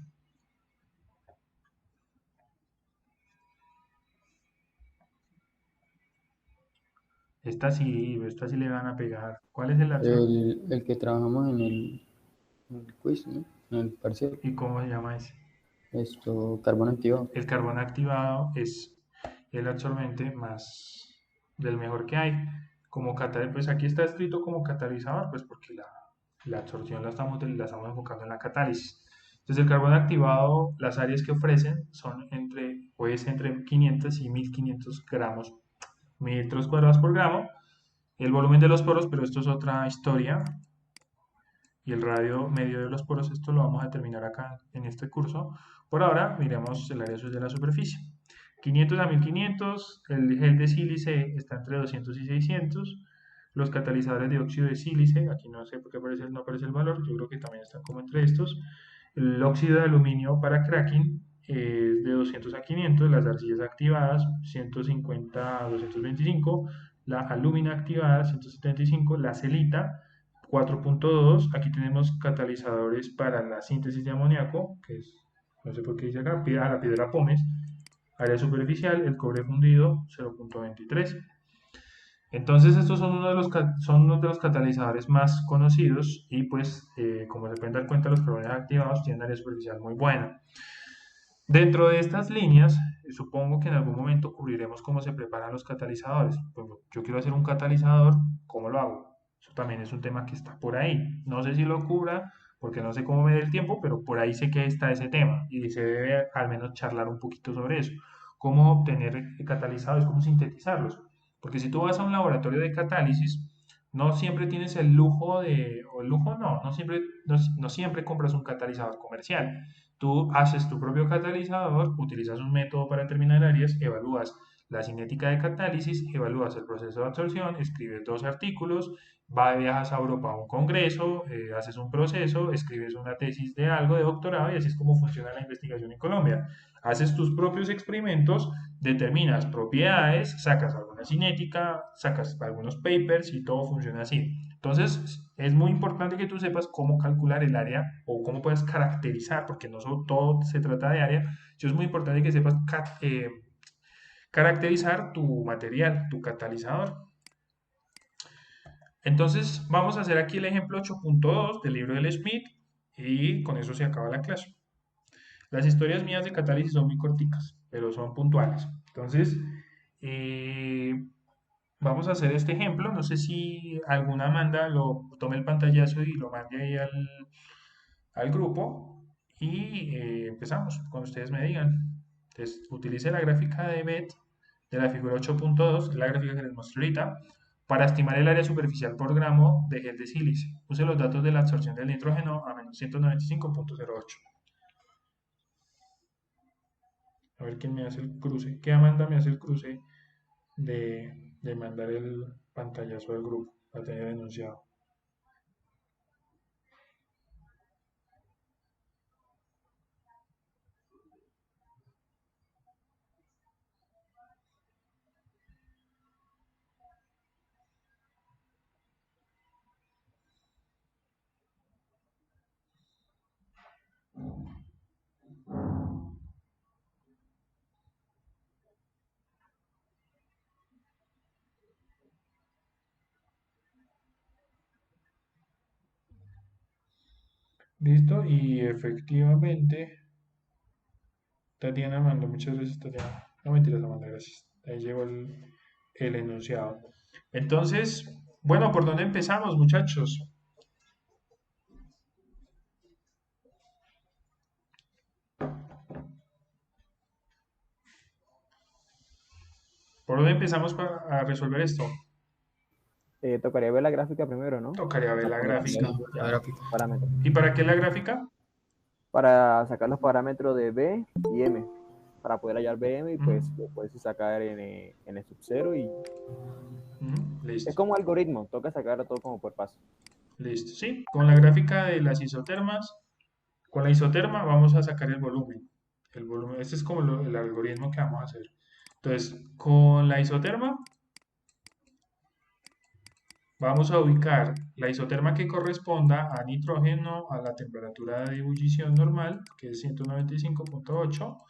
Esta sí le van a pegar. ¿Cuál es el absorbente? El que trabajamos en el quiz, ¿no? En el parcial. ¿Y cómo se llama ese? Carbono activado. El carbón activado es el absorbente más del mejor que hay. Pues aquí está escrito como catalizador, pues porque la absorción la estamos enfocando en la catálisis. Entonces el carbón activado, las áreas que ofrecen son entre 500 y 1500 gramos, metros cuadrados por gramo. el volumen de los poros, pero esto es otra historia, y el radio medio de los poros, esto lo vamos a determinar acá en este curso. Por ahora, miremos el área de la superficie. 500 a 1500, el gel de sílice está entre 200 y 600, los catalizadores de óxido de sílice, aquí no sé por qué no aparece el valor, yo creo que también están como entre estos. El óxido de aluminio para cracking es de 200 a 500, las arcillas activadas 150 a 225, la alúmina activada 175, la celita 4.2, aquí tenemos catalizadores para la síntesis de amoníaco, que es, no sé por qué dice acá, la piedra pómez, área superficial, el cobre fundido 0.23. Entonces estos son uno de los catalizadores más conocidos y pues como se pueden dar cuenta los carbones activados tienen área superficial muy buena. Dentro de estas líneas, supongo que en algún momento cubriremos cómo se preparan los catalizadores. Pues, yo quiero hacer un catalizador, ¿cómo lo hago? Eso también es un tema que está por ahí. No sé si lo cubra, porque no sé cómo me dé el tiempo, pero por ahí sé que está ese tema y se debe al menos charlar un poquito sobre eso. Cómo obtener catalizadores, cómo sintetizarlos. Porque si tú vas a un laboratorio de catálisis, no siempre tienes el lujo o el lujo no siempre compras un catalizador comercial. Tú haces tu propio catalizador, utilizas un método para determinar áreas, evalúas la cinética de catálisis, evalúas el proceso de absorción, escribes 2 artículos, viajas a Europa a un congreso, haces un proceso, escribes una tesis de algo de doctorado y así es como funciona la investigación en Colombia. Haces tus propios experimentos, determinas propiedades, sacas alguna cinética, sacas algunos papers y todo funciona así. Entonces, es muy importante que tú sepas cómo calcular el área o cómo puedes caracterizar, porque no solo todo se trata de área, es muy importante que sepas caracterizar tu material, tu catalizador. Entonces, vamos a hacer aquí el ejemplo 8.2 del libro del Schmidt y con eso se acaba la clase. Las historias mías de catálisis son muy corticas, pero son puntuales. Entonces, eh, vamos a hacer este ejemplo. No sé si alguna manda lo tome el pantallazo y lo mande ahí al grupo. Y empezamos, cuando ustedes me digan. Entonces, utilice la gráfica de BET de la figura 8.2, la gráfica que les mostré ahorita, para estimar el área superficial por gramo de gel de sílice. Use los datos de la absorción del nitrógeno a menos 195.08. A ver quién me hace el cruce. ¿Qué Amanda me hace el cruce de mandar el pantallazo al grupo para tener enunciado? Listo, y efectivamente, Tatiana mandó muchas veces, Tatiana. No mentiras, Amanda, gracias. Ahí llegó el enunciado. Entonces, bueno, ¿por dónde empezamos, muchachos? ¿Por dónde empezamos a resolver esto? Tocaría ver la gráfica primero, ¿no? Tocaría ver la gráfica. La gráfica. Parámetros. ¿Y para qué la gráfica? Para sacar los parámetros de B y M, para poder hallar BM y pues lo puedes sacar en el sub-0 y es Listo. como algoritmo, toca sacarlo todo como por paso. Listo, sí. Con la gráfica de las isotermas, con la isoterma vamos a sacar el volumen. El volumen, este es como el algoritmo que vamos a hacer. Entonces, con la isoterma vamos a ubicar la isoterma que corresponda a nitrógeno a la temperatura de ebullición normal, que es 195.8.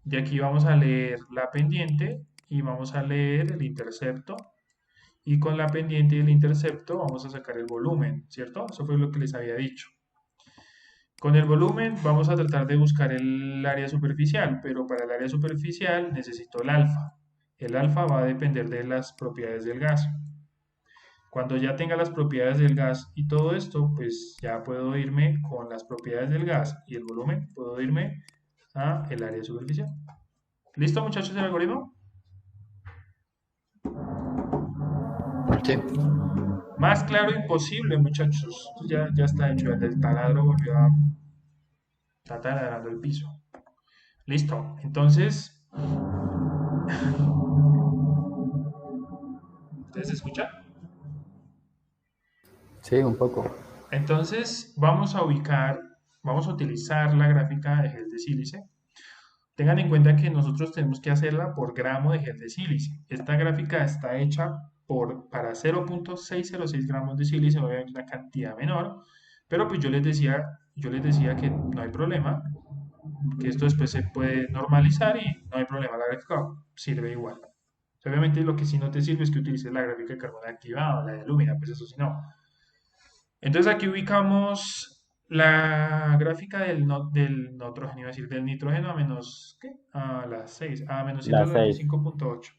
De aquí vamos a leer la pendiente y vamos a leer el intercepto. Y con la pendiente y el intercepto vamos a sacar el volumen, ¿cierto? Eso fue lo que les había dicho. Con el volumen vamos a tratar de buscar el área superficial, pero para el área superficial necesito el alfa. El alfa va a depender de las propiedades del gas. Cuando ya tenga las propiedades del gas y todo esto, pues ya puedo irme con las propiedades del gas y el volumen, puedo irme a el área superficial. ¿Listo, muchachos, el algoritmo? Sí. Más claro imposible, muchachos. Esto ya está hecho. El del taladro volvió a está taladrando el piso. Listo. Entonces, ¿ustedes escuchan? Sí, un poco. Entonces, vamos a utilizar la gráfica de gel de sílice. Tengan en cuenta que nosotros tenemos que hacerla por gramo de gel de sílice. Esta gráfica está hecha para 0.606 gramos de sílice, obviamente una cantidad menor, pero pues yo les decía que no hay problema, que esto después se puede normalizar y no hay problema, la gráfica sirve igual. Obviamente lo que sí no te sirve es que utilices la gráfica de carbono activado, la de alúmina, pues eso sí no. Entonces aquí ubicamos la gráfica del nitrógeno, iba a decir, del nitrógeno a menos, ¿qué? A las 6, a menos La 6. 195.8.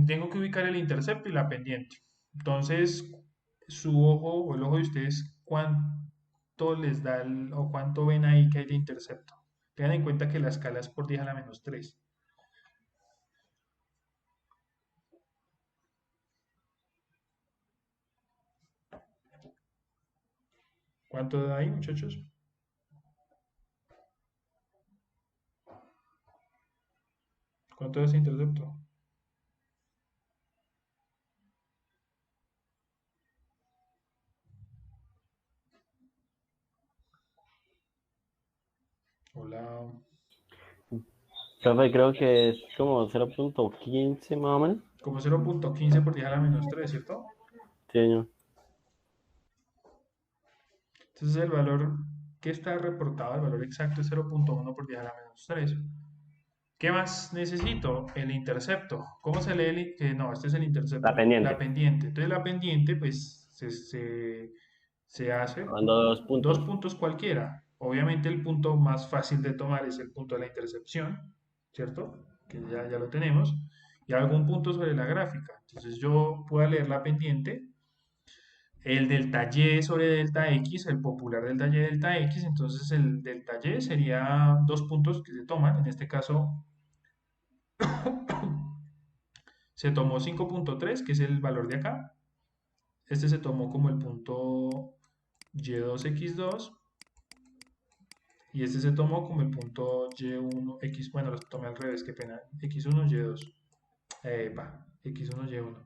Tengo que ubicar el intercepto y la pendiente. Entonces, su ojo o el ojo de ustedes, ¿cuánto les da o cuánto ven ahí que hay de intercepto? Tengan en cuenta que la escala es por 10 a la menos 3. ¿Cuánto da ahí, muchachos? ¿Cuánto da ese intercepto? Hola. Profe, creo que es como 0.15 más o menos. Como 0.15 por 10 a la menos 3, ¿cierto? Sí, señor. Entonces el valor que está reportado, el valor exacto es 0.1 por 10 a la menos 3. ¿Qué más necesito? El intercepto. ¿Cómo se lee no, este es el La intercepto, la pendiente. pendiente. Entonces la pendiente pues se hace Cuando dos dos puntos. puntos cualquiera. Obviamente el punto más fácil de tomar es el punto de la intercepción, ¿cierto? Que ya lo tenemos. Y algún punto sobre la gráfica. Entonces yo puedo leer la pendiente, el delta Y sobre delta X, el popular delta Y delta X, entonces el delta Y sería dos puntos que se toman, en este caso se tomó 5.3, que es el valor de acá, este se tomó como el punto Y2X2 y este se tomó como el punto Y1X, bueno, los tomé al revés, qué pena, X1, Y2, X1, Y1,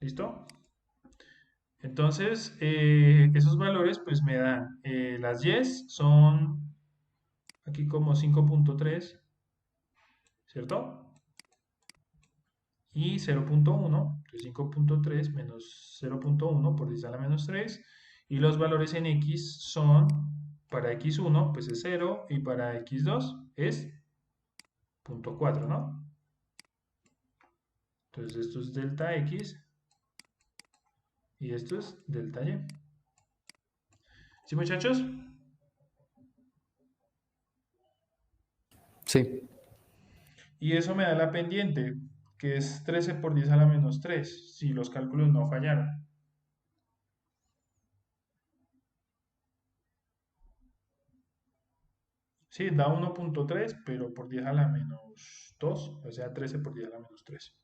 ¿listo? Entonces, esos valores pues me dan, las Y's son aquí como 5.3, ¿cierto? Y 0.1, entonces 5.3 menos 0.1 por 10 a la menos 3. Y los valores en X son, para X1 pues es 0 y para X2 es 0.4, ¿no? Entonces esto es delta X y esto es delta Y. ¿Sí, muchachos? Sí. Y eso me da la pendiente, que es 13 por 10 a la menos 3, si los cálculos no fallaron. Sí, da 1.3, pero por 10 a la menos 2, o sea, 13 por 10 a la menos 3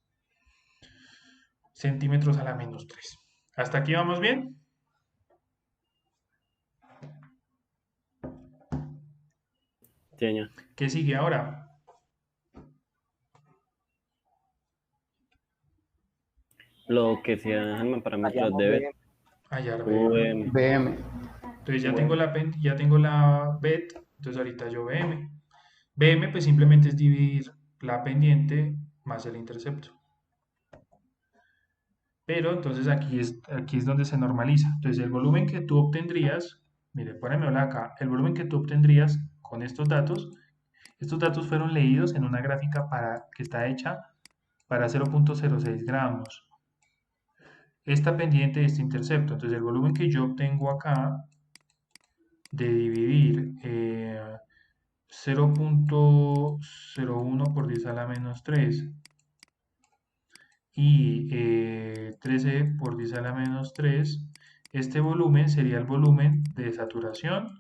centímetros a la menos 3. ¿Hasta aquí vamos bien? Sí, señor. ¿Qué sigue ahora? Lo que se llaman parámetros Hallamos de BM, Hallar BM. VM. BM. Entonces VM. ya tengo la BET, entonces ahorita yo BM. BM pues simplemente es dividir la pendiente más el intercepto. Pero entonces aquí es donde se normaliza. Entonces el volumen que tú obtendrías, mire, ponémelo acá, el volumen que tú obtendrías con estos datos fueron leídos en una gráfica que está hecha para 0.06 gramos. Esta pendiente de este intercepto, entonces el volumen que yo obtengo acá de dividir 0.01 por 10 a la menos 3 y 13 por 10 a la menos 3, este volumen sería el volumen de saturación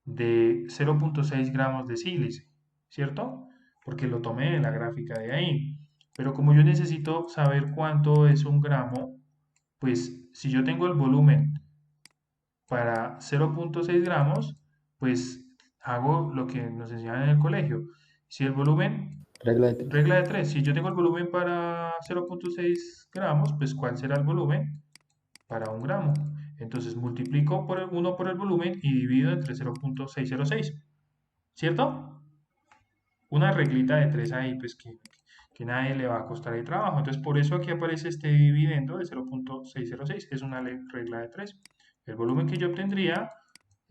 de 0.6 gramos de sílice, ¿cierto? porque lo tomé de la gráfica de ahí. Pero como yo necesito saber cuánto es un gramo, pues si yo tengo el volumen para 0.6 gramos, pues hago lo que nos enseñan en el colegio. Si el volumen, Regla de tres. regla de 3, si yo tengo el volumen para 0.6 gramos, pues ¿cuál será el volumen para un gramo? Entonces multiplico por el 1 por el volumen y divido entre 0.606, ¿cierto? Una reglita de 3 ahí, pues que nadie le va a costar el trabajo. Entonces, por eso aquí aparece este dividendo de 0.606. Es una regla de 3. El volumen que yo obtendría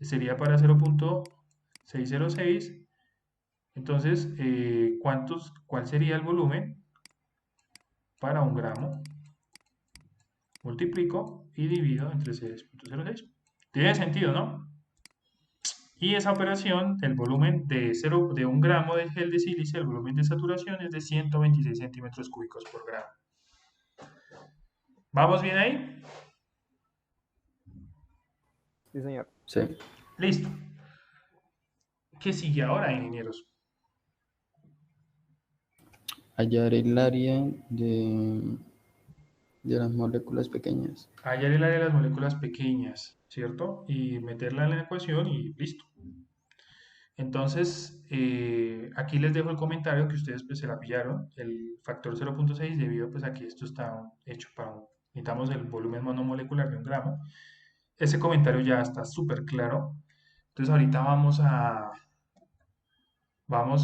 sería para 0.606. Entonces, ¿cuál sería el volumen para un gramo? Multiplico y divido entre 6.06. Tiene sentido, ¿no? Y esa operación, el volumen de 1 gramo de gel de sílice, el volumen de saturación es de 126 centímetros cúbicos por gramo. ¿Vamos bien ahí? Sí, señor. Sí. Listo. ¿Qué sigue ahora, ingenieros? Hallar el área de las moléculas pequeñas. Hallar el área de las moléculas pequeñas, ¿cierto? Y meterla en la ecuación y listo. Entonces, aquí les dejo el comentario que ustedes pues se la pillaron, el factor 0.6 debido pues a que esto está hecho necesitamos el volumen monomolecular de 1 gramo. Ese comentario ya está súper claro. Entonces ahorita vamos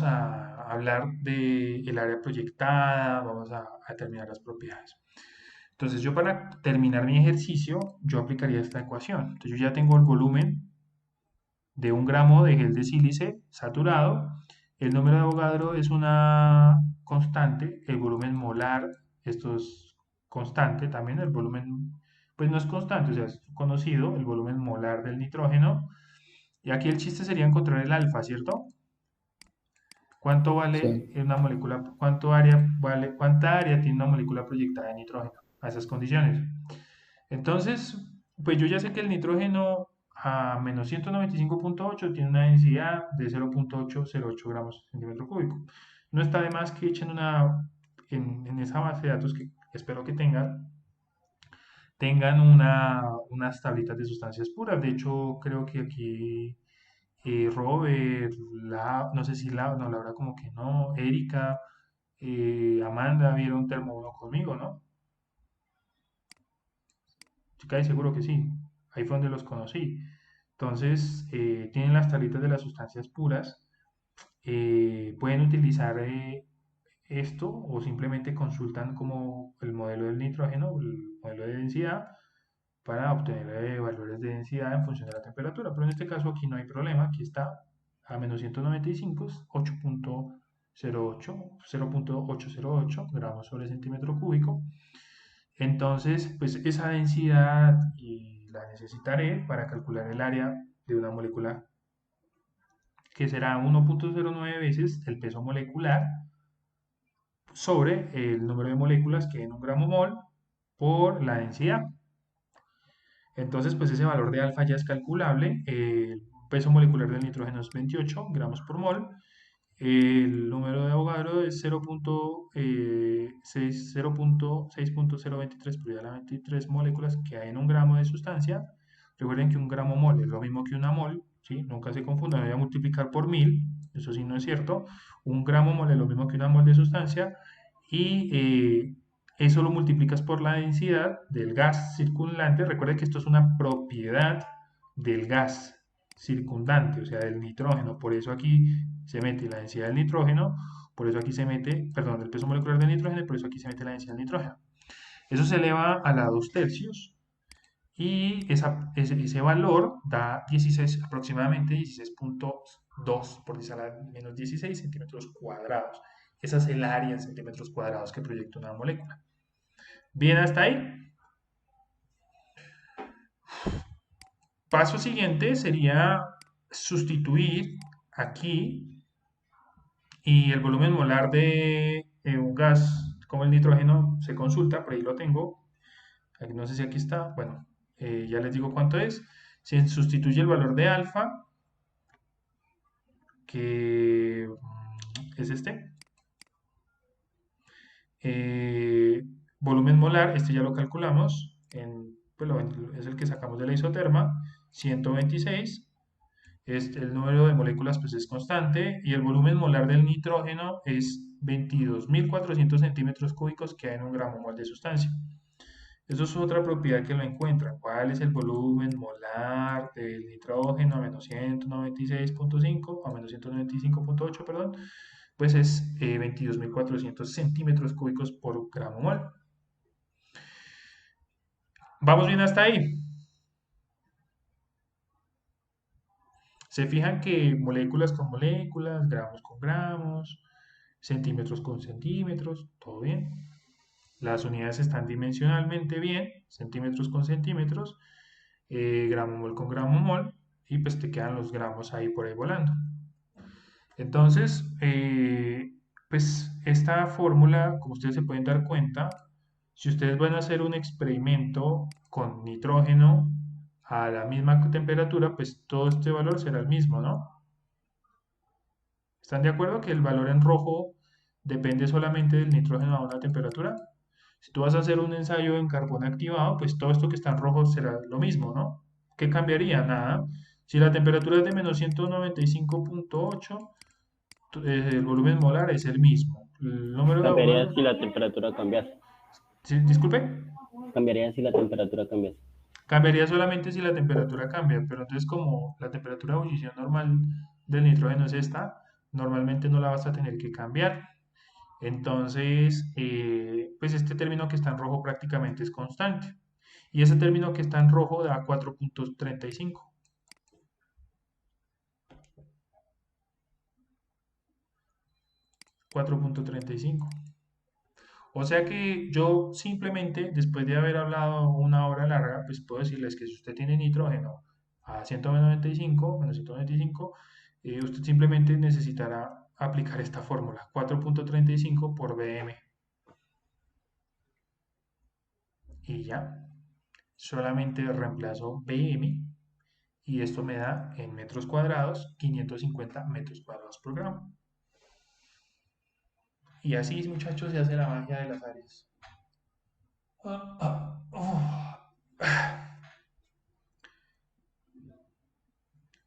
a hablar del área proyectada, vamos a determinar las propiedades. Entonces yo para terminar mi ejercicio, yo aplicaría esta ecuación. Entonces yo ya tengo el volumen de 1 gramo de gel de sílice saturado. El número de Avogadro es una constante, el volumen molar, esto es constante también, el volumen, pues no es constante, o sea, es conocido, el volumen molar del nitrógeno. Y aquí el chiste sería encontrar el alfa, ¿cierto? ¿Cuánto vale Sí. una molécula, cuánta área tiene una molécula proyectada de nitrógeno a esas condiciones? Entonces, pues yo ya sé que el nitrógeno a menos 195.8 tiene una densidad de 0.808 gramos centímetro cúbico. No está de más que echen en esa base de datos que espero que tengan unas tablitas de sustancias puras. De hecho, creo que aquí Robert, no sé si no, Laura como que no, Erika, Amanda vieron Termo 1 conmigo, ¿no? Estoy casi seguro que sí. Ahí fue donde los conocí. Entonces, tienen las tablitas de las sustancias puras. Pueden utilizar esto o simplemente consultan como el modelo del nitrógeno, el modelo de densidad, para obtener valores de densidad en función de la temperatura. Pero en este caso aquí no hay problema. Aquí está a menos 195, 0.808 gramos sobre centímetro cúbico. Entonces, pues esa densidad la necesitaré para calcular el área de una molécula, que será 1.09 veces el peso molecular sobre el número de moléculas que en 1 gramo mol por la densidad. Entonces, pues ese valor de alfa ya es calculable. El peso molecular del nitrógeno es 28 gramos por mol. El número de Avogadro es 0.6.023 por unidad de 23 moléculas que hay en 1 gramo de sustancia. Recuerden que 1 gramo mol es lo mismo que una mol, ¿sí? Nunca se confundan, no voy a multiplicar por 1000, eso sí no es cierto. 1 gramo mol es lo mismo que una mol de sustancia y eso lo multiplicas por la densidad del gas circundante. Recuerden que esto es una propiedad del gas circundante, o sea, del nitrógeno. Por eso aquí se mete la densidad del nitrógeno, por eso aquí se mete, perdón, el peso molecular del nitrógeno, y por eso aquí se mete la densidad del nitrógeno. Eso se eleva a la 2/3 y ese valor da 16, aproximadamente 16.2 por 10 a la menos 16 centímetros cuadrados. Esa es el área en centímetros cuadrados que proyecta una molécula. ¿Bien hasta ahí? Paso siguiente sería sustituir aquí y el volumen molar de un gas como el nitrógeno se consulta, por ahí lo tengo, no sé si aquí está, bueno, ya les digo cuánto es. Se sustituye el valor de alfa, que es este, Eh, volumen molar, este ya lo calculamos, pues es el que sacamos de la isoterma, 126. El número de moléculas pues es constante y el volumen molar del nitrógeno es 22.400 centímetros cúbicos que hay en un gramo mol de sustancia. Eso es otra propiedad que lo encuentran. ¿Cuál es el volumen molar del nitrógeno a menos 196.5 a menos 195.8, perdón? Pues es 22.400 centímetros cúbicos por gramo mol. ¿Vamos bien hasta ahí? Se fijan que moléculas con moléculas, gramos con gramos, centímetros con centímetros, todo bien. Las unidades están dimensionalmente bien, centímetros con centímetros, gramo mol con gramo mol, y pues te quedan los gramos ahí por ahí volando. Entonces, pues esta fórmula, como ustedes se pueden dar cuenta, si ustedes van a hacer un experimento con nitrógeno a la misma temperatura, pues todo este valor será el mismo, ¿no? ¿Están de acuerdo que el valor en rojo depende solamente del nitrógeno a una temperatura? Si tú vas a hacer un ensayo en carbón activado, pues todo esto que está en rojo será lo mismo, ¿no? ¿Qué cambiaría? Nada. Si la temperatura es de menos 195.8, el volumen molar es el mismo. El número de Cambiaría abogados... si la temperatura cambiase. ¿Sí? Disculpe. Cambiaría si la temperatura cambiase. Cambiaría solamente si la temperatura cambia, pero entonces como la temperatura de ebullición normal del nitrógeno es esta, normalmente no la vas a tener que cambiar. Entonces, pues este término que está en rojo prácticamente es constante. Y ese término que está en rojo da 4.35. 4.35. O sea que yo simplemente, después de haber hablado una hora larga, pues puedo decirles que si usted tiene nitrógeno a 195, menos 195, usted simplemente necesitará aplicar esta fórmula, 4.35 por Bm. Y ya, solamente reemplazo Bm y esto me da en metros cuadrados 550 metros cuadrados por gramo. Y así, muchachos, se hace la magia de las áreas.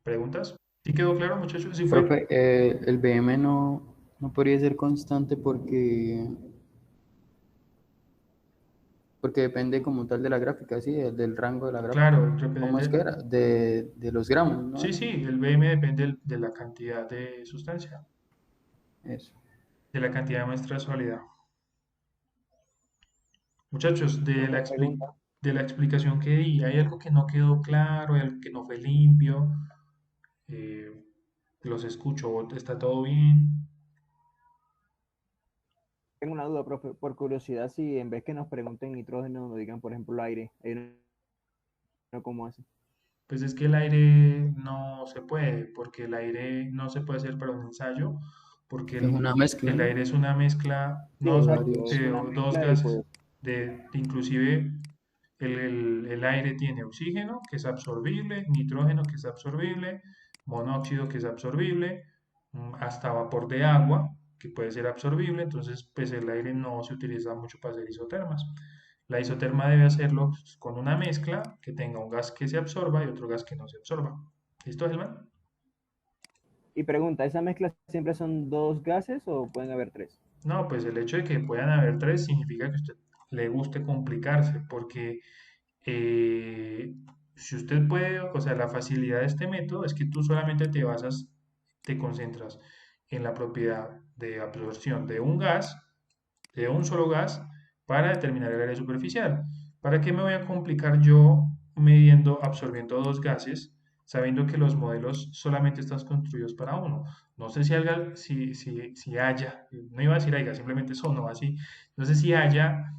¿Preguntas? ¿Sí quedó claro, muchachos? ¿Sí fue? Profe, el BM no podría ser constante porque depende como tal de la gráfica, ¿sí? Del rango de la gráfica. Claro, ¿Cómo es que era? De los gramos, ¿no? Sí, sí, el BM depende de la cantidad de sustancia, Eso. de la cantidad de muestra sólida. Muchachos, Profe, pregunta. de la explicación que di, ¿hay algo que no quedó claro, hay algo que no fue limpio? Eh, los escucho, ¿está todo bien? Tengo una duda, profe, por curiosidad, si en vez que nos pregunten nitrógeno, nos digan, por ejemplo, aire, no cómo hace. Pues es que el aire no se puede, porque el aire no se puede hacer para un ensayo, porque Es una mezcla, el ¿no? aire es una mezcla, Sí, no, De exacto, es varios. de una dos mezcla y gases, pues, inclusive el aire tiene oxígeno, que es absorbible, nitrógeno, que es absorbible, monóxido, que es absorbible, hasta vapor de agua, que puede ser absorbible, entonces pues el aire no se utiliza mucho para hacer isotermas. La isoterma debe hacerlo con una mezcla que tenga un gas que se absorba y otro gas que no se absorba. ¿Listo, Helman? y pregunta, ¿esa mezcla siempre son dos gases o pueden haber tres? No, pues el hecho de que puedan haber tres significa que a usted le guste complicarse, porque si usted puede, o sea, la facilidad de este método es que tú solamente te concentras en la propiedad de absorción de un gas, de un solo gas, para determinar el área superficial. ¿Para qué me voy a complicar yo absorbiendo dos gases, sabiendo que los modelos solamente están construidos para uno? No sé si haya, no iba a decir haya, simplemente sonó así, no sé si haya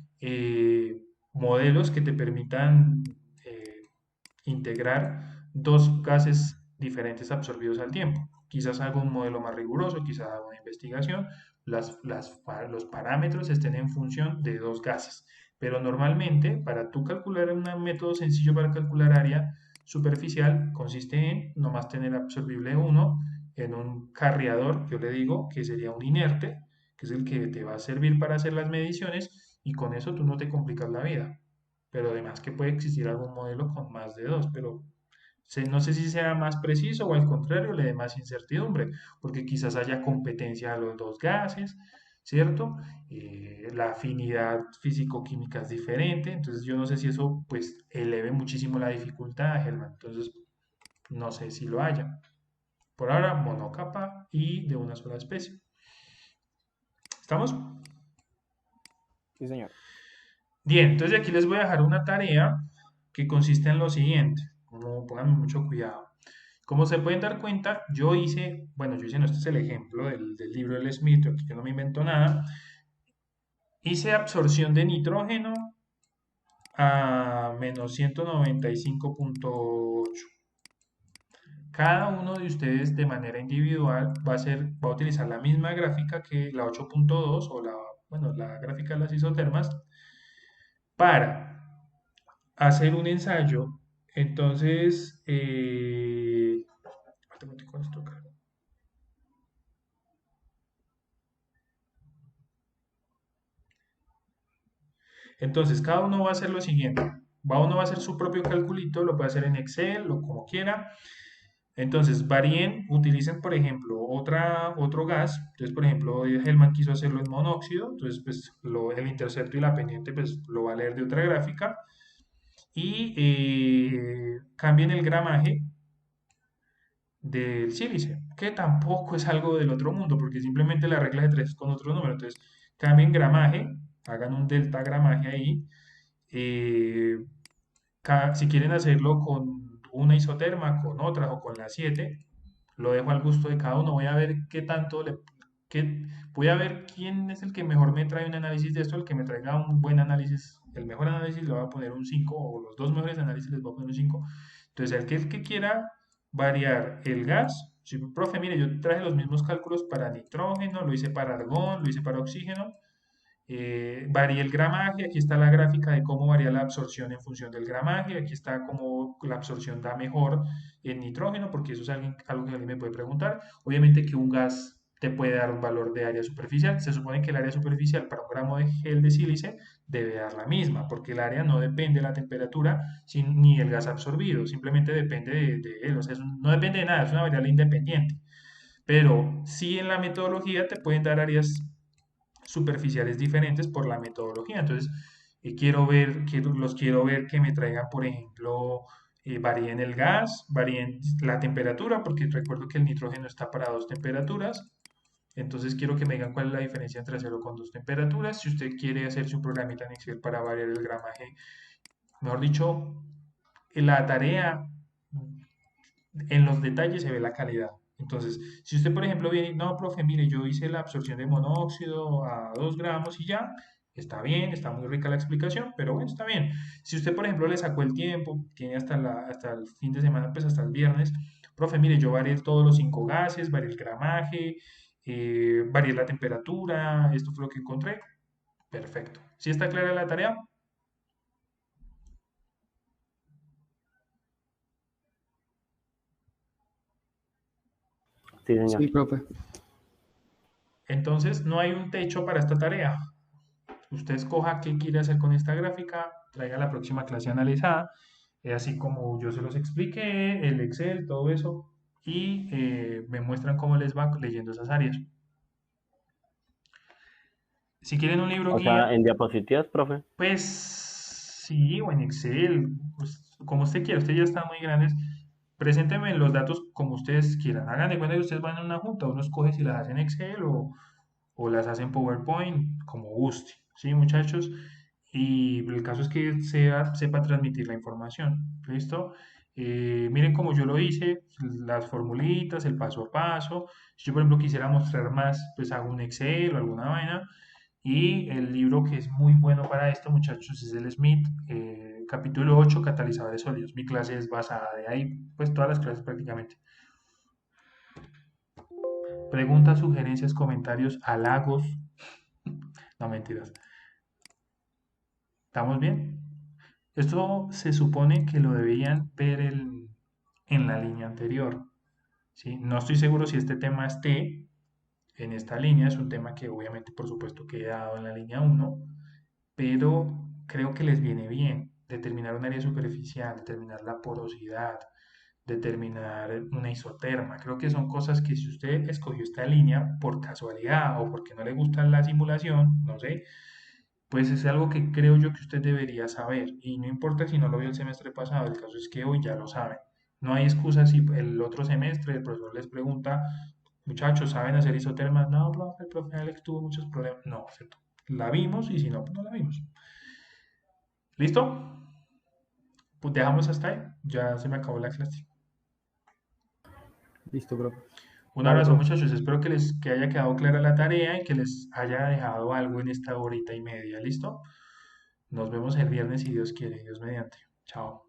modelos que te permitan integrar dos gases diferentes absorbidos al tiempo. Quizás haga un modelo más riguroso, quizás haga una investigación, los parámetros estén en función de dos gases. Pero normalmente, para tú calcular un método sencillo para calcular área superficial, consiste en nomás tener absorbible 1 en un carriador, yo le digo que sería un inerte, que es el que te va a servir para hacer las mediciones y con eso tú no te complicas la vida. Pero además que puede existir algún modelo con más de dos, pero no sé si sea más preciso o al contrario le dé más incertidumbre, porque quizás haya competencia a los dos gases, ¿cierto? La afinidad físico-química es diferente, entonces yo no sé si eso pues eleve muchísimo la dificultad, Helman, entonces no sé si lo haya. Por ahora, monocapa y de una sola especie. ¿Estamos? Sí, señor. Bien, entonces aquí les voy a dejar una tarea que consiste en lo siguiente, como pongan mucho cuidado. Como se pueden dar cuenta, yo hice, bueno, no, este es el ejemplo del libro del Smith, aquí yo no me invento nada, hice absorción de nitrógeno a menos 195,8. Cada uno de ustedes de manera individual va a utilizar la misma gráfica que la 8,2 o bueno, la gráfica de las isotermas para hacer un ensayo. Entonces, entonces, cada uno va a hacer lo siguiente. Uno va a hacer su propio calculito, lo puede hacer en Excel o como quiera. Entonces, varíen, utilicen, por ejemplo, otro gas. Entonces, por ejemplo, Hellman quiso hacerlo en monóxido. Entonces, pues, el intercepto y la pendiente, pues, lo va a leer de otra gráfica. Y cambien el gramaje del sílice, que tampoco es algo del otro mundo, porque simplemente la regla de tres con otro número. Entonces, cambien gramaje, hagan un delta gramaje ahí. eh, si quieren hacerlo con una isoterma, con otra o con la 7, lo dejo al gusto de cada uno. Voy a ver qué tanto voy a ver quién es el que mejor me trae un análisis de esto, el que me traiga un buen análisis, el mejor análisis le voy a poner un 5 o los dos mejores análisis les voy a poner un 5. Entonces, el que quiera variar el gas, si, profe, mire, yo traje los mismos cálculos para nitrógeno, lo hice para argón, lo hice para oxígeno, varía el gramaje, aquí está la gráfica de cómo varía la absorción en función del gramaje, aquí está cómo la absorción da mejor en nitrógeno, porque eso es algo que alguien me puede preguntar. Obviamente que un gas te puede dar un valor de área superficial, se supone que el área superficial para un gramo de gel de sílice debe dar la misma, porque el área no depende de la temperatura ni el gas absorbido, simplemente depende de él, o sea, no depende de nada, es una variable independiente. Pero sí en la metodología te pueden dar áreas superficiales diferentes por la metodología. Entonces, los quiero ver que me traigan, por ejemplo, varíen el gas, varíen la temperatura, porque recuerdo que el nitrógeno está para dos temperaturas. Entonces quiero que me digan cuál es la diferencia entre hacerlo con dos temperaturas. Si usted quiere hacer su programita en Excel para variar el gramaje, mejor dicho, en la tarea, en los detalles se ve la calidad. Entonces, si usted, por ejemplo, viene, no, profe, mire, yo hice la absorción de monóxido a 2 gramos y ya, está bien, está muy rica la explicación, pero bueno, está bien. Si usted, por ejemplo, le sacó el tiempo, tiene hasta el fin de semana, pues hasta el viernes, profe, mire, yo varié todos los 5 gases, varié el gramaje, varié la temperatura, esto fue lo que encontré, perfecto. ¿Sí está clara la tarea? Sí, señor. Sí, profe. Entonces, no hay un techo para esta tarea. Usted escoja qué quiere hacer con esta gráfica, traiga la próxima clase analizada, así como yo se los expliqué, el Excel, todo eso, y me muestran cómo les va leyendo esas áreas. Si quieren un libro O guía, sea, en diapositivas, profe. pues sí, o en Excel, pues, como usted quiera, usted ya está muy grandes. Preséntenme los datos como ustedes quieran. Hagan de cuenta que ustedes van a una junta, uno escoge si las hace en Excel o las hace en PowerPoint, como guste. ¿Sí, muchachos? Y el caso es que sepa transmitir la información. ¿Listo? Miren cómo yo lo hice, las formulitas, el paso a paso. Si yo, por ejemplo, quisiera mostrar más, pues hago un Excel o alguna vaina. Y el libro que es muy bueno para esto, muchachos, es el Smith, capítulo 8 catalizadores sólidos. Mi clase es basada de ahí, pues todas las clases prácticamente. Preguntas, sugerencias, comentarios, halagos. No, mentiras. ¿Estamos bien? Esto se supone que lo debían ver en la línea anterior. ¿Sí? No estoy seguro si este tema esté en esta línea. Es un tema que obviamente, por supuesto, que he dado en la línea 1, pero creo que les viene bien determinar un área superficial, determinar la porosidad, determinar una isoterma. Creo que son cosas que si usted escogió esta línea por casualidad o porque no le gusta la simulación, no sé, pues es algo que creo yo que usted debería saber. Y no importa si no lo vio el semestre pasado, el caso es que hoy ya lo saben. No hay excusa si el otro semestre el profesor les pregunta, muchachos, ¿saben hacer isotermas? No, profe, el profe Alex tuvo muchos problemas. No, ¿cierto? La vimos y si no, pues no la vimos. ¿Listo? Pues dejamos hasta ahí. Ya se me acabó la clase. Listo, profe. Un Vale, abrazo, profe. muchachos. Espero que haya quedado clara la tarea y que les haya dejado algo en esta horita y media. ¿Listo? Nos vemos el viernes si Dios quiere, Dios mediante. Chao.